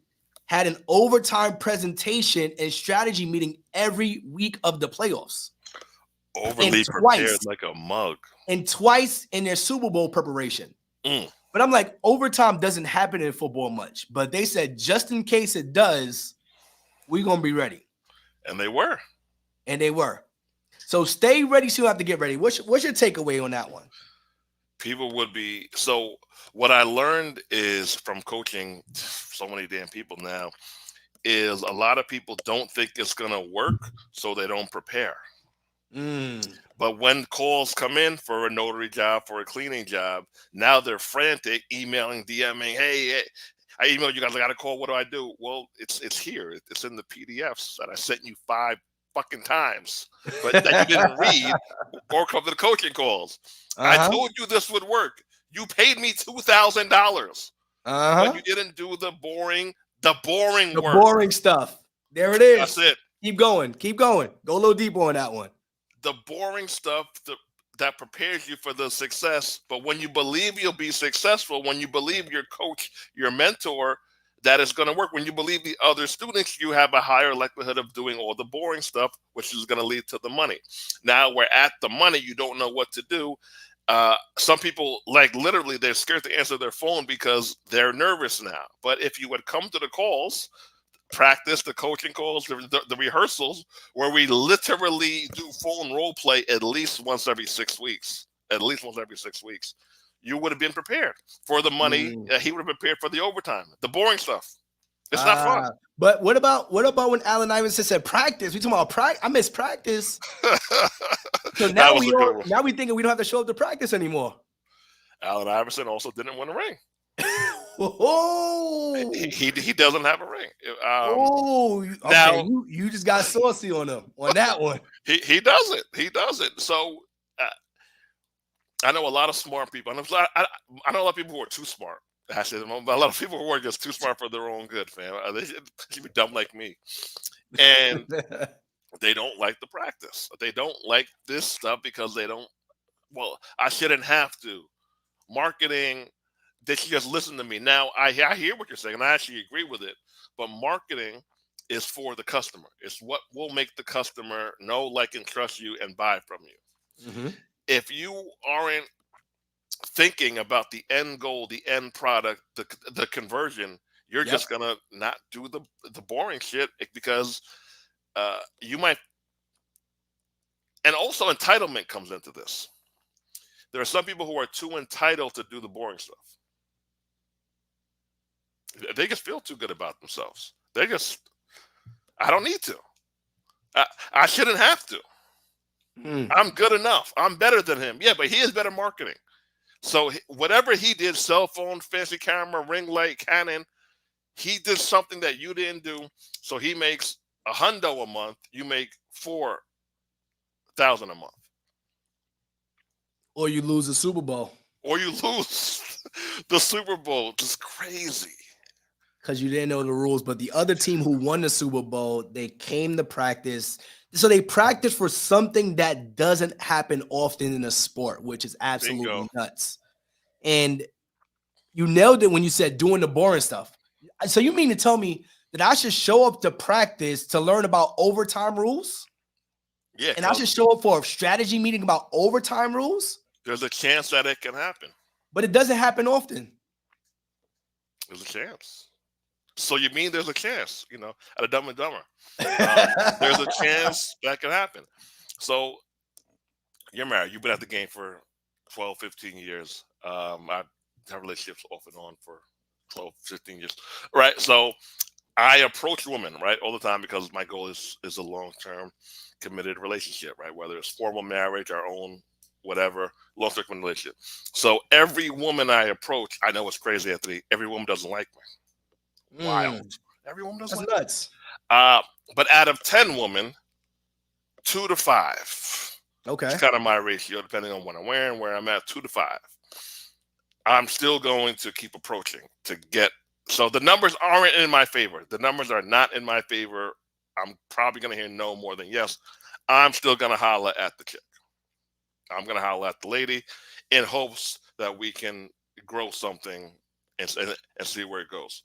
had an overtime presentation and strategy meeting every week of the playoffs. Overly prepared like a mug. And twice in their Super Bowl preparation. But I'm like, overtime doesn't happen in football much. But they said, just in case it does, we're going to be ready. And they were. So stay ready so you have to get ready. What's your takeaway on that one? People would be. So what I learned is from coaching so many damn people now is a lot of people don't think it's going to work, so they don't prepare. But when calls come in for a notary job, for a cleaning job, now they're frantic, emailing, DMing, hey, I emailed you guys, I got a call, what do I do? Well, it's here. It's in the PDFs that I sent you 5 fucking times, but that you didn't read or come to the coaching calls. I told you this would work. You paid me $2,000, but you didn't do the boring work. Boring stuff. There it is. That's it. Keep going. Go a little deeper on that one. The boring stuff that prepares you for the success. But when you believe you'll be successful, when you believe your coach, your mentor, that is going to work, when you believe the other students, you have a higher likelihood of doing all the boring stuff, which is going to lead to the money. Now we're at the money. You don't know what to do. Some people, like, literally, they're scared to answer their phone because they're nervous now. But if you would come to the calls, practice the coaching calls, the rehearsals, where we literally do phone role play at least once every 6 weeks. You would have been prepared for the money. He would have prepared for the overtime, the boring stuff. It's not fun. But what about when Allen Iverson said practice? We talking about practice. I miss practice. So now we thinking we don't have to show up to practice anymore. Allen Iverson also didn't win a ring. Oh, he doesn't have a ring. Okay. Now you just got saucy on him on that one. He doesn't. So I know a lot of smart people. I know a lot of people who are too smart. Actually, a lot of people who are just too smart for their own good, fam. They should be dumb like me, and they don't like the practice. They don't like this stuff because they don't. Well, I shouldn't have to. Marketing. They should just listen to me. Now, I hear what you're saying, and I actually agree with it. But marketing is for the customer. It's what will make the customer know, like, and trust you and buy from you. If you aren't thinking about the end goal, the end product, the conversion, You're Yep. just gonna not do the boring shit because you might. And also entitlement comes into this. There are some people who are too entitled to do the boring stuff. They just feel too good about themselves. They just, I don't need to. I shouldn't have to. Mm. I'm good enough. I'm better than him. Yeah, but he is better marketing. So whatever he did, cell phone, fancy camera, ring light, Canon, he did something that you didn't do. So he makes $100 a month. You make 4,000 a month, Or you lose the Super Bowl or you lose the Super Bowl. It's crazy. because you didn't know the rules. But the other team who won the Super Bowl, they came to practice. So they practice for something that doesn't happen often in a sport, which is absolutely Bingo. nuts. And you nailed it when you said doing the boring stuff. So you mean to tell me that I should show up to practice to learn about overtime rules? Yeah, And I should show up for a strategy meeting about overtime rules? there's a chance that it can happen. But it doesn't happen often. There's a chance. So you mean there's a chance, at a Dumb and Dumber. There's a chance that can happen. So you're married. You've been at the game for 12, 15 years. I have relationships off and on for 12, 15 years. Right. So I approach women, right, all the time because my goal is a long-term committed relationship, right? Whether it's formal marriage, our own, whatever, long-term relationship. So every woman I approach, I know it's crazy, Anthony. Every woman doesn't like me. Wild. Every woman doesn't That's like nuts. me. But out of 10 women, 2 to 5. Okay. It's kind of my ratio, depending on what I'm wearing, where I'm at, 2 to 5. I'm still going to keep approaching to get. So the numbers aren't in my favor. The numbers are not in my favor. I'm probably going to hear no more than yes. I'm still going to holler at the chick. I'm going to holler at the lady in hopes that we can grow something and see where it goes.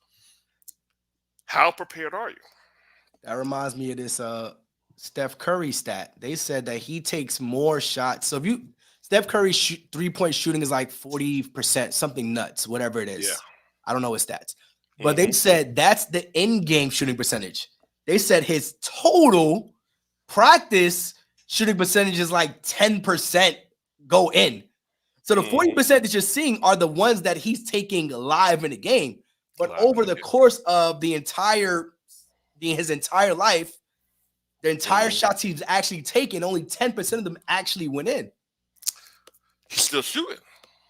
How prepared are you? That reminds me of this Steph Curry stat. They said that he takes more shots. So if Steph Curry's 3-point shooting is like 40%, something nuts, whatever it is. Yeah. I don't know his stats. But they said that's the in-game shooting percentage. They said his total practice shooting percentage is like 10% go in. So the 40% that you're seeing are the ones that he's taking live in the game. But over the course of his entire life, the entire shots he's actually taken, only 10% of them actually went in. He's still shooting.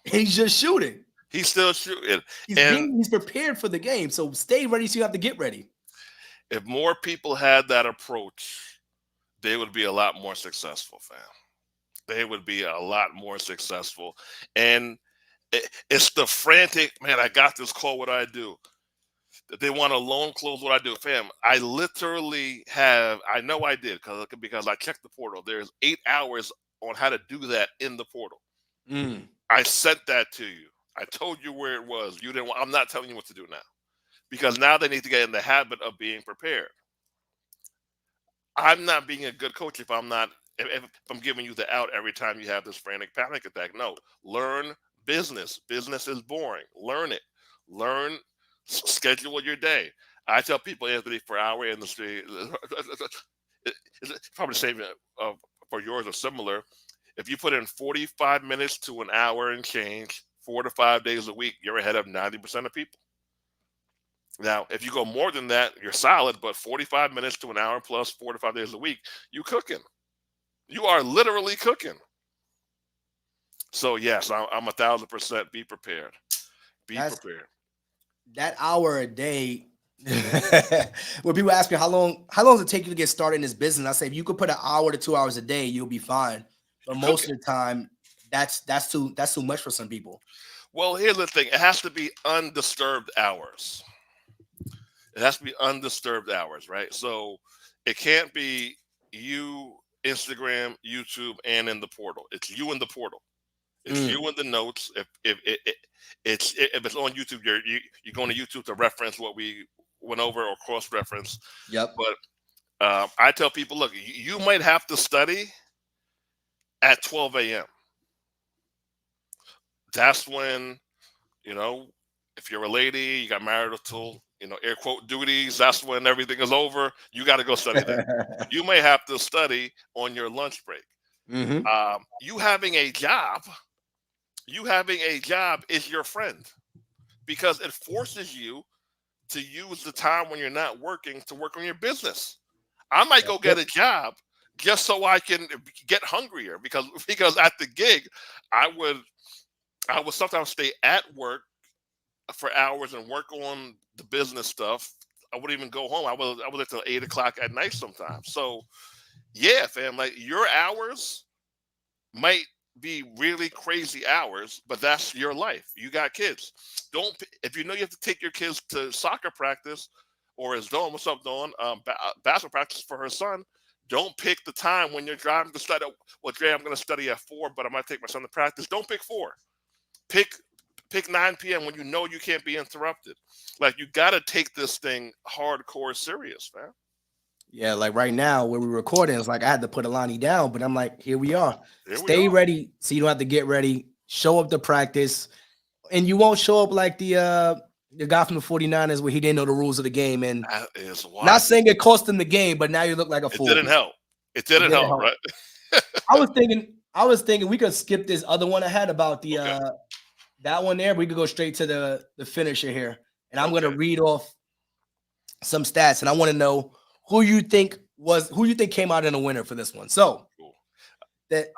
He's just shooting. He's still shooting. He's prepared for the game. So stay ready so you have to get ready. If more people had that approach, they would be a lot more successful, fam. They would be a lot more successful. And it's the frantic, man, I got this call, what do I do? They want a loan close, what I do? Fam, I literally I know I did because I checked the portal. There's 8 hours on how to do that in the portal. I sent that to you. I told you where it was. You didn't. I'm not telling you what to do now, because now they need to get in the habit of being prepared. I'm not being a good coach if I'm not. If I'm giving you the out every time you have this frantic panic attack. No, learn business. Business is boring. Learn it. Learn. Schedule your day. I tell people, Anthony, for our industry, it's probably the same for yours or similar. If you put in 45 minutes to an hour and change, 4 to 5 days a week, you're ahead of 90% of people. Now, if you go more than that, you're solid, but 45 minutes to an hour plus 4 to 5 days a week, you cooking. You are literally cooking. So yes, I'm 1,000% be prepared. Be prepared. That hour a day, when people ask me how long does it take you to get started in this business, I say if you could put an hour to 2 hours a day, you'll be fine. But most of the time, that's too much for some people. Well, here's the thing: it has to be undisturbed hours. It has to be undisturbed hours, right? So it can't be you, Instagram, YouTube, and in the portal. It's you in the portal. It's you in the notes. If it's on YouTube, you're going to YouTube to reference what we went over or cross reference. Yep. But I tell people, look, you might have to study at 12 a.m. That's when, if you're a lady, you got marital air quote duties. That's when everything is over. You got to go study that. You may have to study on your lunch break. Hmm. You having a job, is your friend because it forces you to use the time when you're not working to work on your business. I might go get a job just so I can get hungrier because at the gig, I would I would sometimes stay at work for hours and work on the business stuff. I wouldn't even go home. I was until 8 o'clock at night sometimes. So yeah, fam, like your hours might be really crazy hours, but that's your life. You got kids. If you know you have to take your kids to soccer practice, or as Dawn, what's up, Dawn? Basketball practice for her son. Don't pick the time when you're driving to study. Well, Jay, I'm going to study at 4, but I might take my son to practice. Don't pick 4. Pick 9 p.m. when you know you can't be interrupted. Like you got to take this thing hardcore serious, man. Yeah, like right now where we're recording, it's like I had to put Alani down, but I'm like, here we are. Here we Stay are. ready so you don't have to get ready. Show up to practice, and you won't show up like the guy from the 49ers where he didn't know the rules of the game. And That is wild. not saying it cost him the game, but now you look like a It fool. didn't help. It didn't help, right? I was thinking we could skip this other one I had about the that one there. We could go straight to the finisher here, and I'm gonna read off some stats, and I want to know who you think came out in a winner for this one. So Cool. that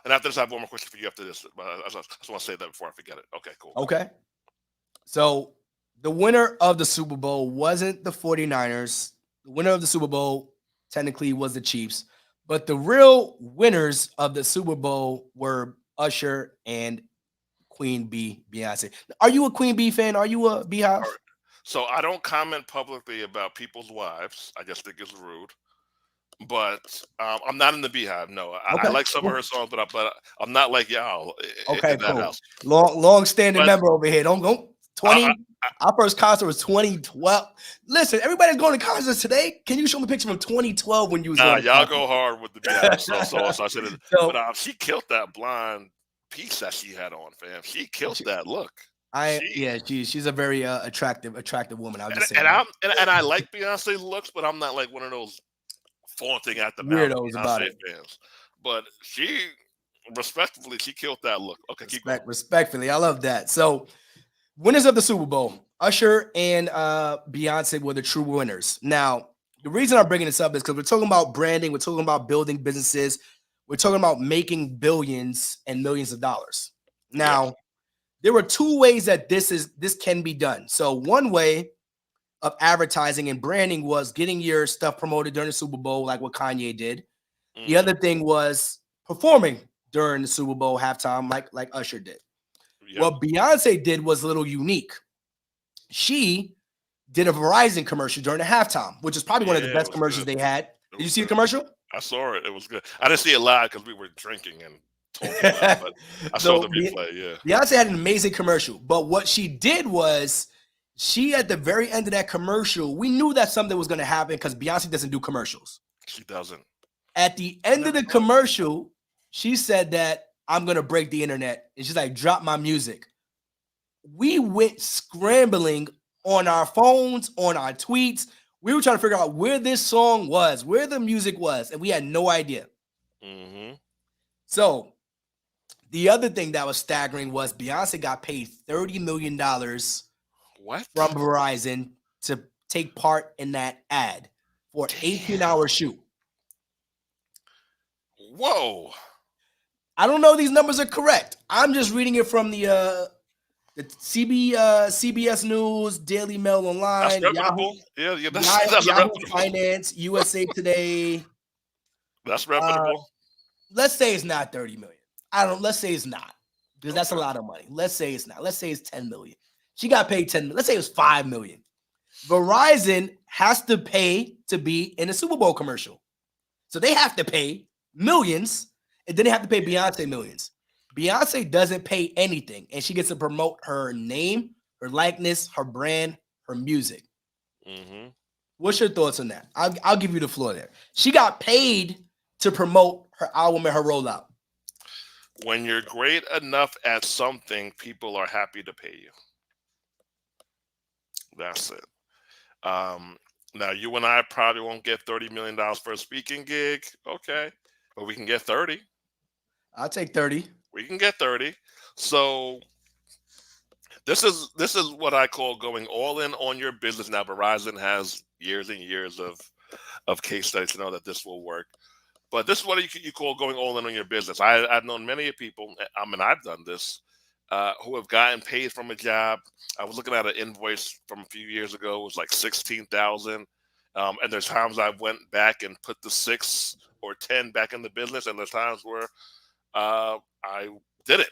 And after this, I have one more question for you after this. But I just want to say that before I forget it. Okay, cool. okay. So the winner of the Super Bowl wasn't the 49ers. The winner of the Super Bowl technically was the Chiefs, but the real winners of the Super Bowl were Usher and Queen Bee, Beyonce. Are you a Queen Bee fan? Are you a Beehive? All right. So I don't comment publicly about people's wives. I just think it's rude. But I'm not in the Beehive. No, I like some of her songs, but I'm not like y'all Okay, in that cool. house. Long standing But member over here. Don't 20. Our first concert was 2012. Listen, everybody's going to concerts today. Can you show me a picture from 2012 when you was going to y'all concert? go hard with the Beehive. So I said it. But she killed that blonde piece that she had on, fam. She killed that look. She's a very attractive woman. I'll just say and I like Beyonce's looks, but I'm not like one of those flaunting at the mouth weirdos Beyonce about it. fans. But she respectfully, she killed that look. Okay, keep going. Respectfully, I love that. So, winners of the Super Bowl, Usher and Beyonce were the true winners. Now, the reason I'm bringing this up is because we're talking about branding, we're talking about building businesses, we're talking about making billions and millions of dollars. Now, there were 2 ways that this can be done. So, one way of advertising and branding was getting your stuff promoted during the Super Bowl, like what Kanye did. The other thing was performing during the Super Bowl halftime, like Usher did. Yep. What Beyonce did was a little unique. She did a Verizon commercial during the halftime, which is probably one of the best commercials they had. Did you see the commercial? I saw it. It was good. I didn't see it live because we were drinking and talking about it, but I saw the replay. Yeah. Beyonce had an amazing commercial, but what she did was at the very end of that commercial, we knew that something was going to happen because Beyonce doesn't do commercials. She doesn't. At the end of the commercial, she said that I'm going to break the internet. And she's like, drop my music. We went scrambling on our phones, on our tweets. We were trying to figure out where this song was, where the music was, and we had no idea. Mm-hmm. So the other thing that was staggering was Beyonce got paid $30 million from Verizon to take part in that ad for an 18-hour shoot. Whoa. I don't know if these numbers are correct. I'm just reading it from the CBS News, Daily Mail Online, Yahoo, that's Yahoo Finance, USA Today. That's reputable. Let's say it's not 30 million. Let's say it's not, because that's a lot of money. Let's say it's not. Let's say it's 10 million. She got paid 10 million. Let's say it was 5 million. Verizon has to pay to be in a Super Bowl commercial. So they have to pay millions, and then they have to pay Beyonce millions. Beyonce doesn't pay anything, and she gets to promote her name, her likeness, her brand, her music. Mm-hmm. What's your thoughts on that? I'll give you the floor there. She got paid to promote her album and her rollout. When you're great enough at something, people are happy to pay you. That's it. Now you and I probably won't get $30 million for a speaking gig. Okay. But we can get 30. I'll take 30. We can get 30. So this is what I call going all in on your business. Now Verizon has years and years of case studies to know that this will work. But this is what you call going all in on your business. I've known many people, I mean, I've done this, who have gotten paid from a job. I was looking at an invoice from a few years ago. It was like 16,000. And there's times I went back and put the 6 or 10 back in the business, and there's times where I did it.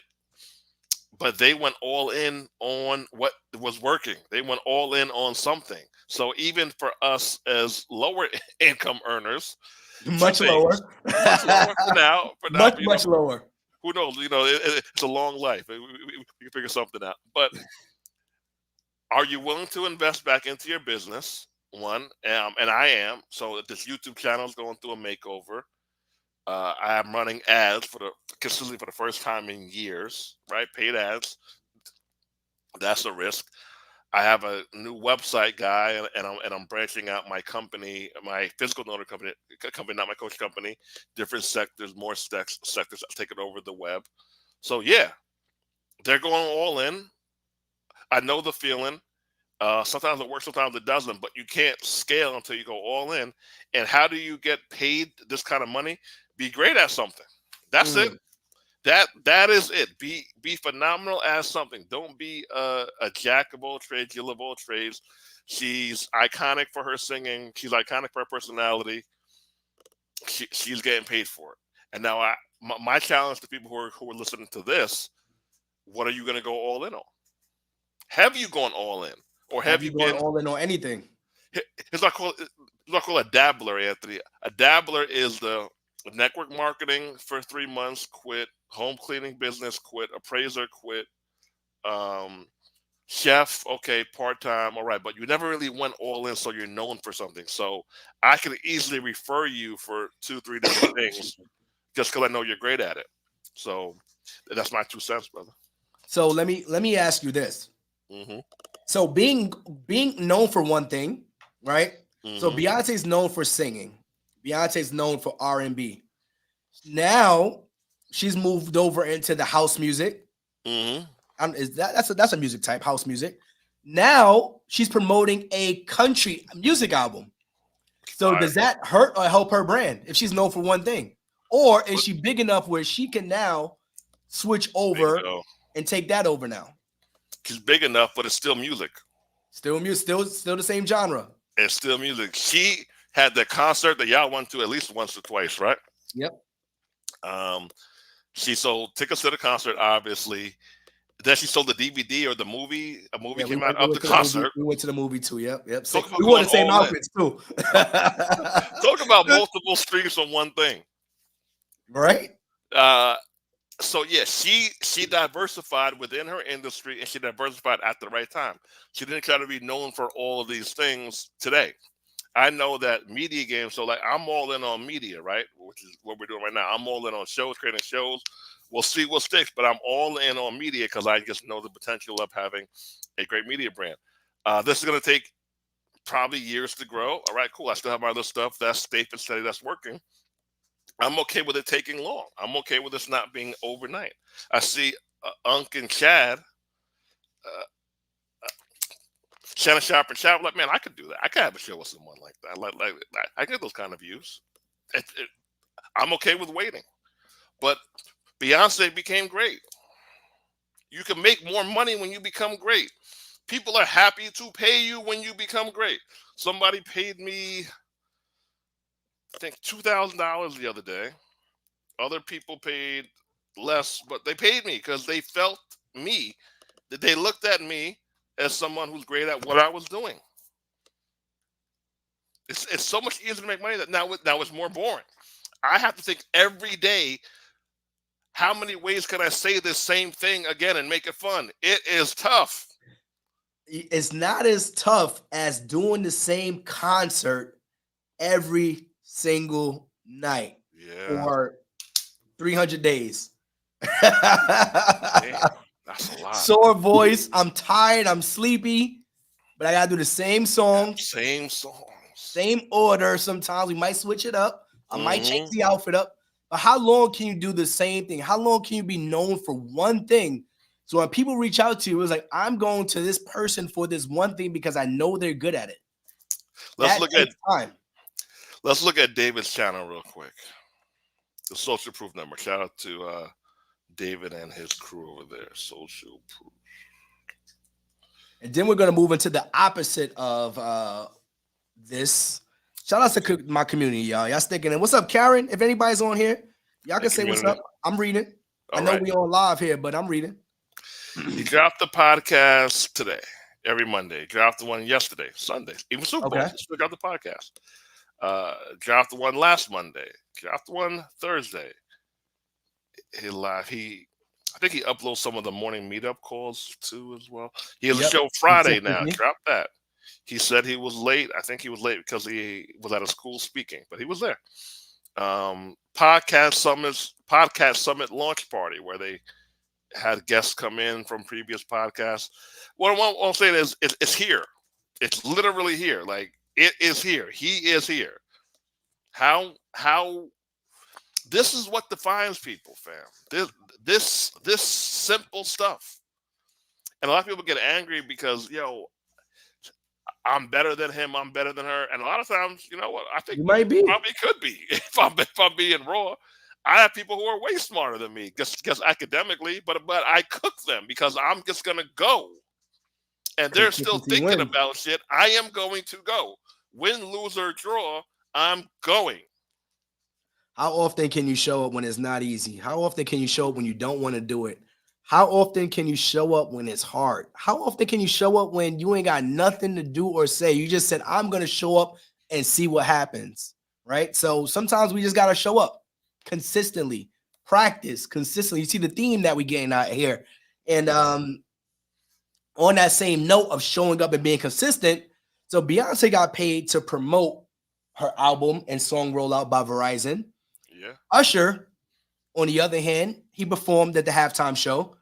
But they went all in on what was working. They went all in on something. So even for us as lower income earners, Much lower. much lower for now. Much lower. Who knows? It's a long life. We can figure something out. But are you willing to invest back into your business? One, and I am. So this YouTube channel is going through a makeover. I am running ads consistently for the first time in years, right? Paid ads. That's a risk. I have a new website guy, and I'm branching out my company, my physical notary company, not my coach company, different sectors, more sectors. I'll take it over the web. So yeah, they're going all in. I know the feeling. Sometimes it works, sometimes it doesn't, but you can't scale until you go all in. And how do you get paid this kind of money? Be great at something. That's it. That is it. Be phenomenal at something. Don't be a jack of all trades, Jill of all trades. She's iconic for her singing. She's iconic for her personality. She's getting paid for it. And now my challenge to people who are listening to this: what are you going to go all in on? Have you gone all in, or have you gone been all in on anything? It's not called a dabbler, Anthony. A dabbler is the network marketing for 3 months, quit. Home cleaning business, quit. Appraiser, quit. Chef, okay, part-time, all right. But you never really went all in, so you're known for something. So I can easily refer you for 2-3 different things just because I know you're great at it. So that's my 2 cents, brother. So let me ask you this. Mm-hmm. So being known for one thing, right? Mm-hmm. So Beyonce's known for singing. Beyonce's known for R&B. Now she's moved over into the house music. Mm-hmm. That's a music type, house music. Now she's promoting a country music album. So does that hurt or help her brand if she's known for one thing? Or is she big enough where she can now switch over and take that over now? She's big enough, but it's still music. Still the same genre. It's still music. She had the concert that y'all went to at least once or twice, right? Yep. She sold tickets to the concert, obviously. Then she sold the DVD or the movie. A movie came out of the concert. We went to the movie too. Yep. So we wore the same outfits too. Talk about multiple streams on one thing, right? So yeah, she diversified within her industry, and she diversified at the right time. She didn't try to be known for all of these things today. I know that media game, so like I'm all in on media, right? Which is what we're doing right now. I'm all in on shows, creating shows. We'll see what sticks, but I'm all in on media because I just know the potential of having a great media brand. This is going to take probably years to grow. All right, cool. I still have my other stuff that's safe and steady, that's working. I'm okay with it taking long. I'm okay with this not being overnight. I see Unc and Chad, Shannon Sharp and Chad, like, man, I could do that. I could have a show with someone like that. Like I get those kind of views. I'm okay with waiting. But Beyonce became great. You can make more money when you become great. People are happy to pay you when you become great. Somebody paid me, I think, $2,000 the other day. Other people paid less, but they paid me because they felt me, that they looked at me as someone who's great at what I was doing. It's so much easier to make money that now it's more boring. I have to think every day, how many ways can I say this same thing again and make it fun? It is tough. It's not as tough as doing the same concert every single night for 300 days. Man, that's a lot. Sore voice. I'm tired. I'm sleepy. but I gotta do the same song, Same songs. same order. Sometimes we might switch it up. I might change Mhm. the outfit up. But how long can you do the same thing? How long can you be known for one thing? So when people reach out to you, it's like, I'm going to this person for this one thing because I know they're good at it. Let's That look at takes time. David's channel real quick. The Social Proof Number. Shout out to David and his crew over there. Social Proof. And then we're gonna move into the opposite of this. Shout out to my community, y'all. Y'all sticking in. What's up, Karen? If anybody's on here, y'all can Hey, say what's community. up. I'm reading. I All know right. we on live here, but I'm reading. He dropped the podcast today, every Monday. Dropped the one yesterday, Sunday, even Super Bowl. Okay. He still got the podcast. Dropped the one last Monday. Dropped the one Thursday. He live. I think he uploads some of the morning meetup calls too as well. He has a Yep. show Friday Consistently. now. Drop that. He said he was late. I think he was late because he was at a school speaking, but he was there. Podcast Summit launch party where they had guests come in from previous podcasts. What I'm saying is it's here. It's literally here. Like it is here. He is here. How this is what defines people, fam. This simple stuff. And a lot of people get angry because, I'm better than him, I'm better than her. And a lot of times, you know what? I think You might be. probably could be if I'm being raw. I have people who are way smarter than me, just academically, but I cook them because I'm just gonna go. And they're still Consistency thinking wins. about shit. I am going to go. Win, lose, or draw, I'm going. How often can you show up when it's not easy? How often can you show up when you don't want to do it? How often can you show up when it's hard? How often can you show up when you ain't got nothing to do or say? You just said, I'm going to show up and see what happens, right? So sometimes we just got to show up consistently, practice consistently. You see the theme that we getting out here. And on that same note of showing up and being consistent, so Beyonce got paid to promote her album and song rollout by Verizon. Yeah. Usher, on the other hand, he performed at the halftime show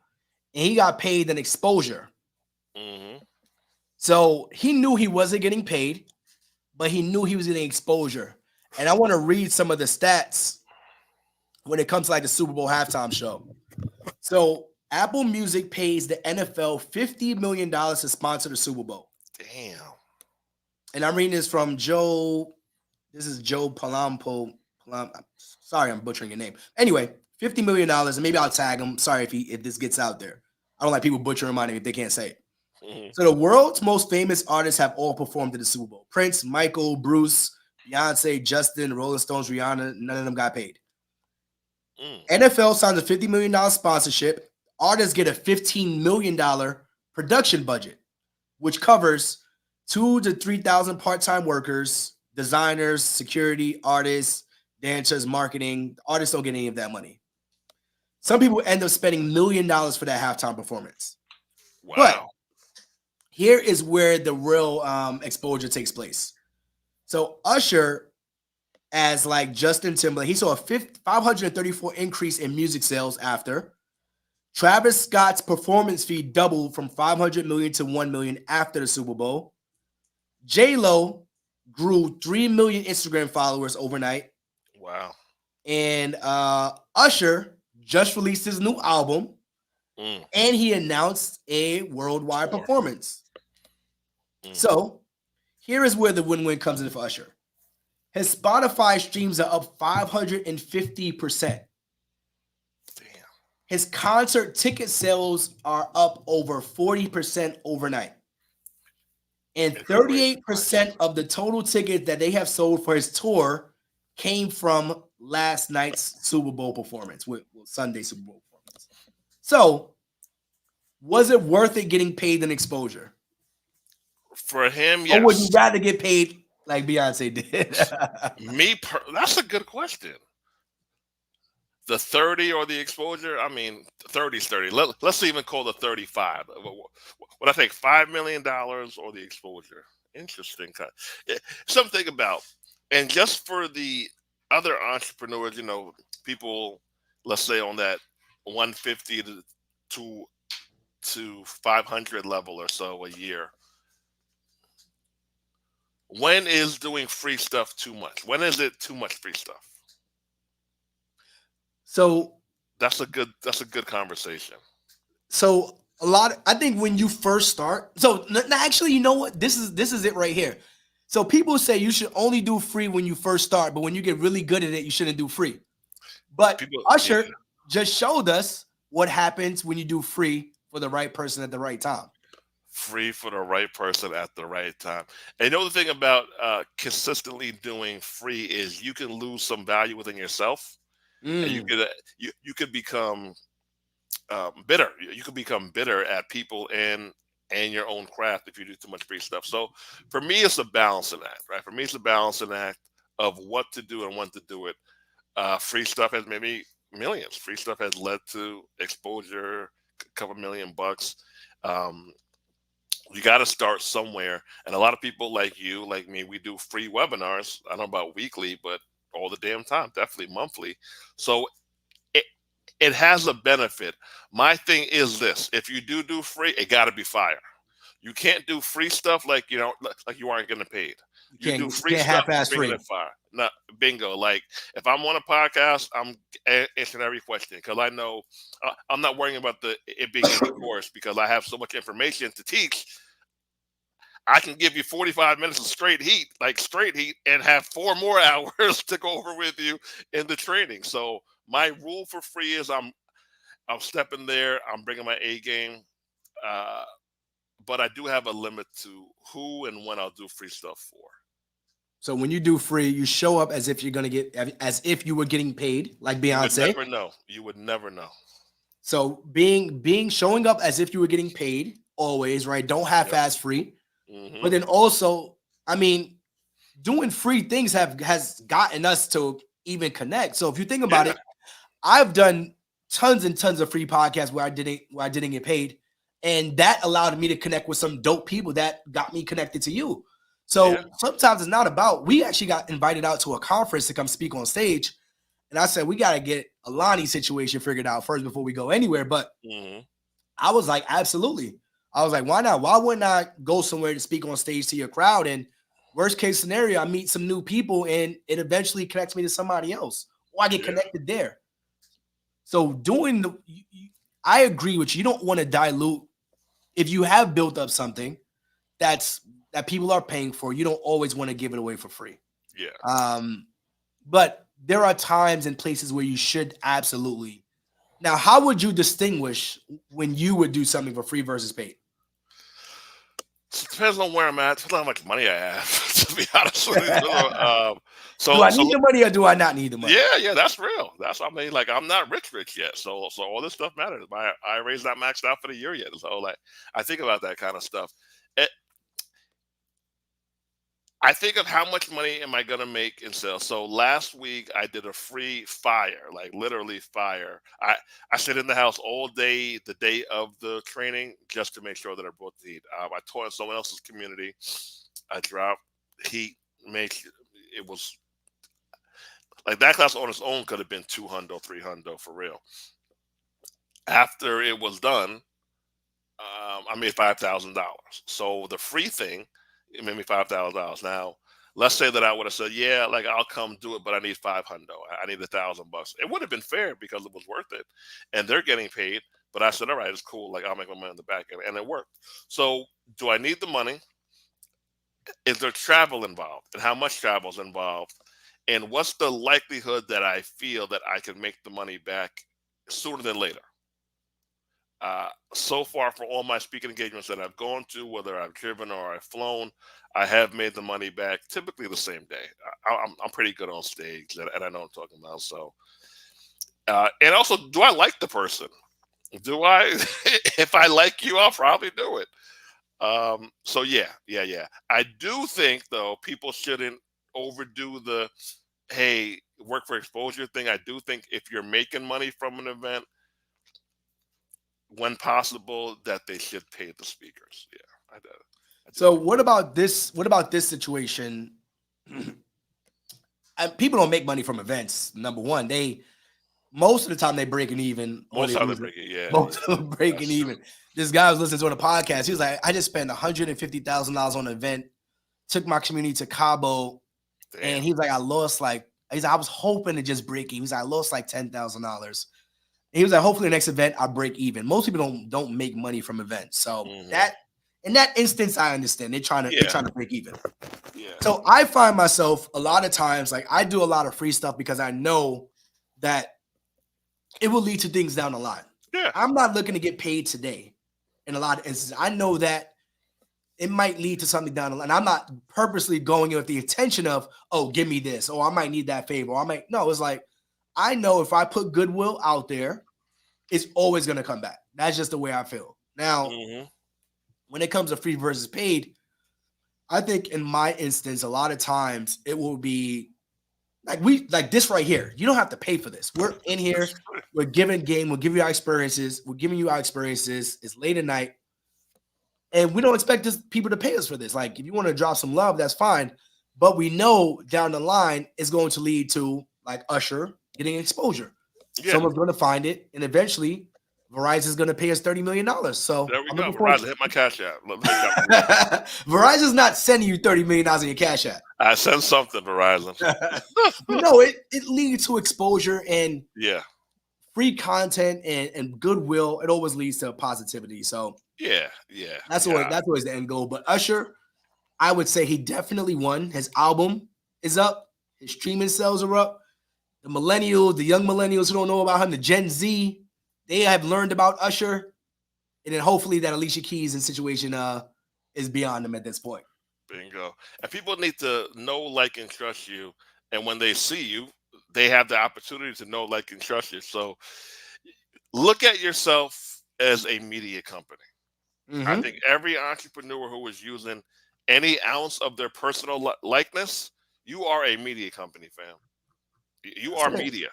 and he got paid an exposure. Mm-hmm. So he knew he wasn't getting paid, but he knew he was getting exposure. And I want to read some of the stats when it comes to like the Super Bowl halftime show. So Apple Music pays the NFL $50 million to sponsor the Super Bowl. Damn. And I'm reading this from Joe. This is Joe Palampo. Sorry, I'm butchering your name. Anyway, $50 million, and maybe I'll tag him. Sorry if this gets out there. I don't like people butchering my name if they can't say it. Mm-hmm. So the world's most famous artists have all performed at the Super Bowl. Prince, Michael, Bruce, Beyonce, Justin, Rolling Stones, Rihanna, none of them got paid. NFL signs a $50 million sponsorship. Artists get a $15 million production budget, which covers 2,000 to 3,000 part-time workers, designers, security, artists, dancers, marketing. Artists don't get any of that money. Some people end up spending $1 million for that halftime performance. Wow. But here is where the real exposure takes place. So Usher, as like Justin Timberlake, he saw a 534 increase in music sales after. Travis Scott's performance fee doubled from 500 million to 1 million after the Super Bowl. J-Lo grew 3 million Instagram followers overnight. Wow. And Usher just released his new album, and he announced a worldwide performance. So here is where the win-win comes in for Usher. His Spotify streams are up 550%. Damn. His concert ticket sales are up over 40% overnight. And 38% of the total tickets that they have sold for his tour came from last night's Super Bowl performance, with Sunday Super Bowl performance. So, was it worth it getting paid an exposure? For him, yes. Or would you rather get paid like Beyonce did? That's a good question. The 30 or the exposure? I mean, 30 is 30. Let's even call the 35. What I think, $5 million or the exposure? Interesting. Something about, and just for the other entrepreneurs, people, let's say on that 150 to 500 level or so a year, When is doing free stuff too much? When is it too much free stuff? So That's a good conversation. I think when you first start, actually, you know what? This is it right here. So people say you should only do free when you first start, but when you get really good at it, you shouldn't do free. But Usher just showed us what happens when you do free for the right person at the right time. Free for the right person at the right time. And the thing about consistently doing free is you can lose some value within yourself, and you could become bitter. You could become bitter at people and your own craft if you do too much free stuff. So for me, it's a balancing act, right? For me, it's a balancing act of what to do and when to do it. Free stuff has made me millions. Free stuff has led to exposure, a couple $1,000,000. You got to start somewhere. And a lot of people like you, like me, we do free webinars. I don't know about weekly, but all the damn time, definitely monthly. So it has a benefit. My thing is this: if you do free, it got to be fire. You can't do free stuff like you aren't getting paid. You do free stuff, bringing it fire. Not bingo. Like if I'm on a podcast, I'm answering every question because I know I'm not worrying about it being in the course because I have so much information to teach. I can give you 45 minutes of straight heat, and have 4 more hours to go over with you in the training. So my rule for free is I'm stepping there. I'm bringing my A game. But I do have a limit to who and when I'll do free stuff for. So when you do free, you show up as if as if you were getting paid, like Beyonce. You would never know. So showing up as if you were getting paid always, right? Don't half-ass free. Mm-hmm. But then also, I mean, doing free things has gotten us to even connect. So if you think about it, I've done tons and tons of free podcasts where I didn't get paid. And that allowed me to connect with some dope people that got me connected to you. So sometimes it's not about, we actually got invited out to a conference to come speak on stage. And I said, we got to get a Lonnie situation figured out first before we go anywhere. But I was like, absolutely. I was like, why not? Why wouldn't I go somewhere to speak on stage to your crowd? And worst case scenario, I meet some new people and it eventually connects me to somebody else. Or I get connected there. So I agree with you. You don't want to dilute. If you have built up something that people are paying for, you don't always want to give it away for free. Yeah. But there are times and places where you should absolutely. Now, how would you distinguish when you would do something for free versus paid? It depends on where I'm at. Depends on how much money I have, to be honest with you. Do I need the money or do I not need the money? Yeah, that's real. I'm not rich yet. So all this stuff matters. My IRA's not maxed out for the year yet. So I think about that kind of stuff. I think of how much money am I going to make in sales. So last week I did a free fire, like literally fire. I sit in the house all day, the day of the training, just to make sure that I brought the heat. I taught in someone else's community. I dropped heat. It was like that class on its own could have been $200, $300 for real. After it was done, I made $5,000. So the free thing, it made me $5,000. Now, let's say that I would have said, I'll come do it, but I need $500. I need $1,000. It would have been fair because it was worth it, and they're getting paid. But I said, all right, it's cool. I'll make my money on the back end, and it worked. So, do I need the money? Is there travel involved, and how much travel is involved, and what's the likelihood that I feel that I can make the money back sooner than later? So far, for all my speaking engagements that I've gone to, whether I've driven or I've flown, I have made the money back typically the same day. I'm pretty good on stage, and I know what I'm talking about. So, and also, do I like the person? Do I? If I like you, I'll probably do it. So yeah. I do think though people shouldn't overdo the work for exposure thing. I do think if you're making money from an event, when possible, that they should pay the speakers. Yeah, I do. So what about this? What about this situation? People don't make money from events. Number one, most of the time they breaking even. Most of them breaking even. This guy was listening to a podcast. He was like, I just spent $150,000 on an event took my community to Cabo, Damn. and he was like, I lost like, he's like, I was hoping to just break even. He was like, I lost like $10,000. He was like, hopefully the next event I break even. Most people don't make money from events. So that in that instance, I understand. They're trying to break even. Yeah. So I find myself a lot of times, like I do a lot of free stuff because I know that it will lead to things down the line. Yeah. I'm not looking to get paid today. In a lot of instances, I know that it might lead to something down the line. I'm not purposely going in with the intention of, oh, give me this, or I might need that favor. Or I might no, it's like I know if I put goodwill out there, it's always gonna come back. That's just the way I feel. Now, when it comes to free versus paid, I think in my instance, a lot of times it will be like this right here. You don't have to pay for this. We're in here. We're giving game. We'll give you our experiences. We're giving you our experiences. It's late at night. And we don't expect people to pay us for this. Like, if you want to drop some love, that's fine. But we know down the line it's going to lead to, like Usher, getting exposure. Yeah. Someone's going to find it. And eventually, Verizon's going to pay us $30 million. So there we go. Verizon, hit my cash app. Verizon's not sending you $30 million in your cash app. I send something, Verizon. No, it leads to exposure and free content and goodwill. It always leads to positivity. So that's always the end goal. But Usher, I would say he definitely won. His album is up. His streaming sales are up. The millennials, the young millennials who don't know about him, the Gen Z, they have learned about Usher. And then hopefully that Alicia Keys situation is beyond them at this point. Bingo. And people need to know, like, and trust you. And when they see you, they have the opportunity to know, like, and trust you. So look at yourself as a media company. I think every entrepreneur who is using any ounce of their personal likeness, you are a media company, fam. You are media.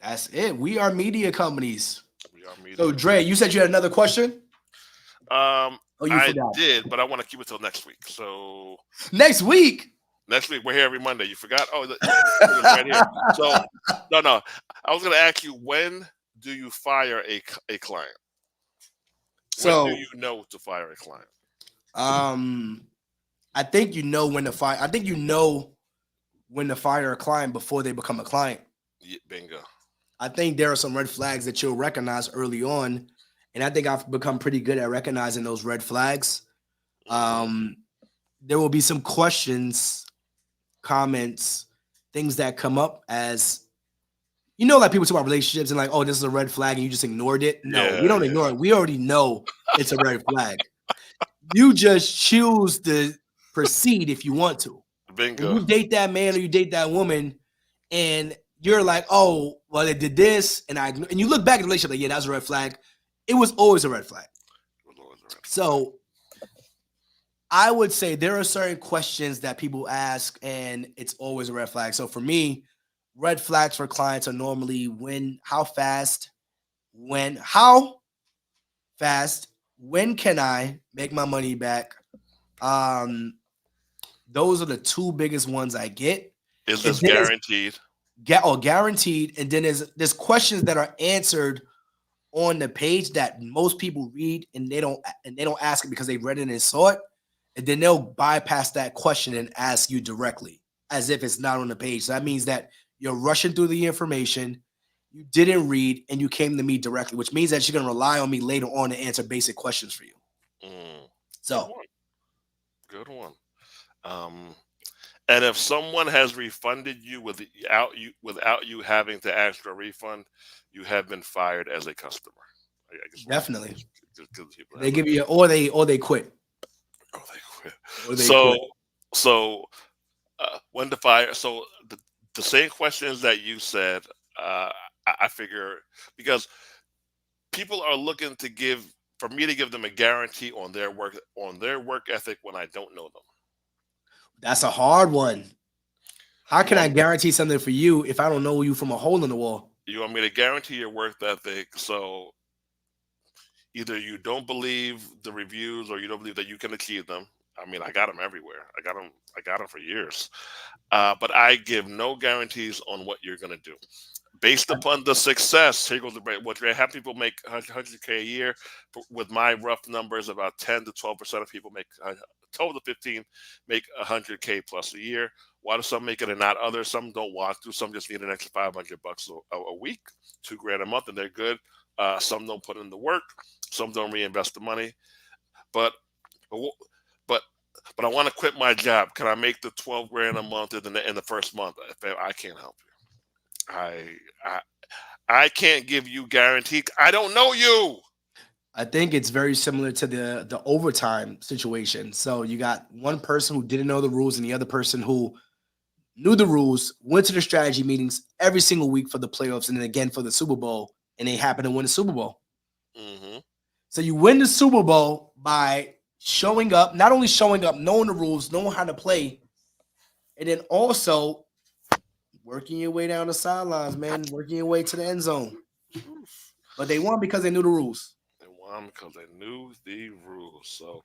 That's it. We are media companies. We are media. So, Dre, you said you had another question? I did, but I want to keep it till next week. So next week we're here every Monday. You forgot? Oh, right here. So no. I was going to ask you, when do you fire a client? When do you know to fire a client? I think you know when to fire. I think you know when to fire a client before they become a client. Yeah, bingo. I think there are some red flags that you'll recognize early on. And I think I've become pretty good at recognizing those red flags. There will be some questions, comments, things that come up as, like people talk about relationships and like, oh, this is a red flag and you just ignored it. No, we don't ignore it. We already know it's a red flag. You just choose to proceed if you want to. Bingo. When you date that man or you date that woman and you're like, oh, well, they did this. And you look back at the relationship like, yeah, that's a red flag. It was always a red flag. So I would say there are certain questions that people ask and it's always a red flag. So for me, red flags for clients are normally how fast, when can I make my money back? Those are the two biggest ones I get. Is this guaranteed? Guaranteed. And then there's questions that are answered on the page that most people read and they don't ask it because they read it and saw it. And then they'll bypass that question and ask you directly as if it's not on the page. So that means that you're rushing through the information, you didn't read, and you came to me directly, which means that you're going to rely on me later on to answer basic questions for you. So good one. And if someone has refunded you without you having to ask for a refund, you have been fired as a customer. Definitely. They give you, or they quit. Oh, they quit. So when to fire? So the same questions that you said, I figure, because people are looking for me to give them a guarantee on their work ethic when I don't know them. That's a hard one. How can I guarantee something for you if I don't know you from a hole in the wall? You want me to guarantee your work ethic, so either you don't believe the reviews or you don't believe that you can achieve them. I mean, I got them everywhere. I got them for years. But I give no guarantees on what you're going to do. Based upon the success, here goes the break. What have people make 100K a year? With my rough numbers, about 10 to 12% of people make total 15 make 100K plus a year. Why do some make it and not others? Some don't want to. Some just need an extra $500 a week, $2,000 a month, and they're good. Some don't put in the work. Some don't reinvest the money. But but but I want to quit my job. Can I make the 12 grand a month in the first month? I can't help you. I can't give you guarantees. I don't know you. I think it's very similar to the overtime situation. So you got one person who didn't know the rules and the other person who knew the rules, went to the strategy meetings every single week for the playoffs and then again for the Super Bowl, and they happen to win the Super Bowl. Mm-hmm. So you win the Super Bowl by showing up, not only showing up, knowing the rules, knowing how to play, and then also working your way down the sidelines, man, working your way to the end zone. But they won because they knew the rules. They won because they knew the rules. So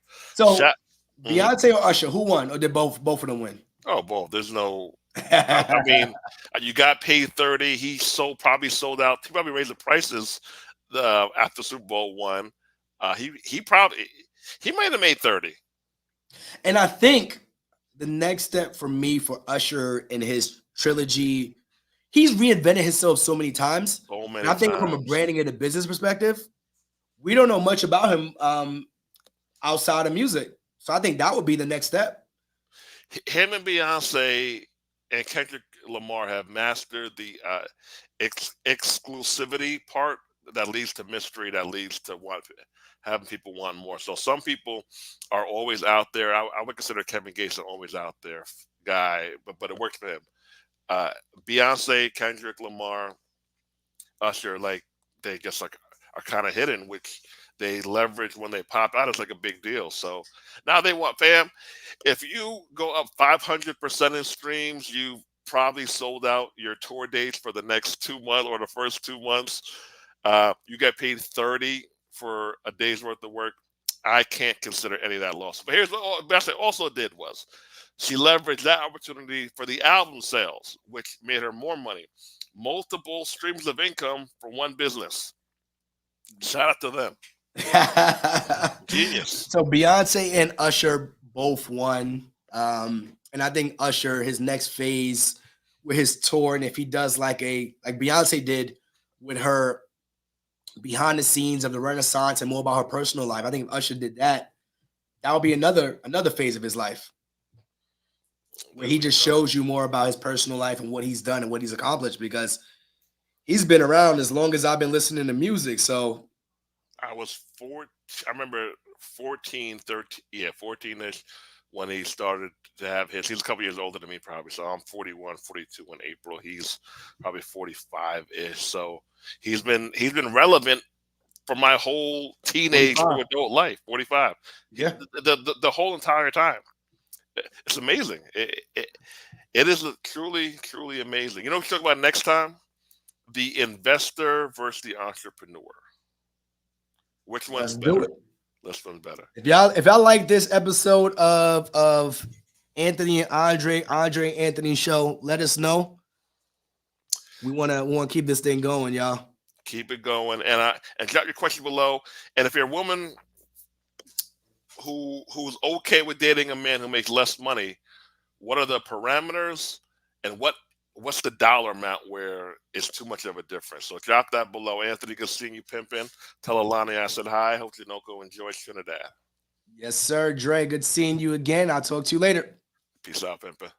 Beyonce or Usher, who won? Or did both of them win? Oh, both. There's no. I mean, you got paid 30. He probably sold out. He probably raised the prices after Super Bowl one. He might have made 30. And I think the next step for me for Usher in his trilogy, he's reinvented himself so many times. And I think from a branding and a business perspective, we don't know much about him outside of music. So I think that would be the next step. Him and Beyonce and Kendrick Lamar have mastered the exclusivity part that leads to mystery, that leads to having people want more. So some people are always out there. I would consider Kevin Gates an always out there guy, but it works for him. Beyonce, Kendrick Lamar, Usher, like they just like are kind of hidden, which they leverage when they pop out. It's like a big deal. So now they want, fam, if you go up 500% in streams, you probably sold out your tour dates for the next 2 months or the first 2 months. You get paid 30 for a day's worth of work. I can't consider any of that loss. But here's what Beyonce also did was she leveraged that opportunity for the album sales, which made her more money. Multiple streams of income for one business. Shout out to them. Genius. So Beyonce and Usher both won. And I think Usher, his next phase with his tour, and if he does like Beyonce did with her behind the scenes of the Renaissance and more about her personal life, I think if Usher did that, that would be another phase of his life where he just shows you more about his personal life and what he's done and what he's accomplished, because he's been around as long as I've been listening to music. So I was 4. I remember 14, 13, 14-ish when he started to have hits. He's a couple years older than me, probably. So I'm 41, 42 in April. He's probably 45-ish. So he's been relevant for my whole teenage to adult life. 45. Yeah, the whole entire time. It's amazing. It is truly, truly amazing. You know what we talk about next time? The investor versus the entrepreneur. Which one's better? Which one's better? If y'all like this episode of Anthony and Andre Anthony show, let us know. We wanna keep this thing going, y'all. Keep it going, and drop your question below. And if you're a woman who's okay with dating a man who makes less money, what are the parameters, and what's the dollar amount where it's too much of a difference? So drop that below. Anthony, good seeing you pimping. Tell Alani I said hi. Hope Janoko enjoys Trinidad. Yes, sir. Dre, good seeing you again. I'll talk to you later. Peace out, pimping.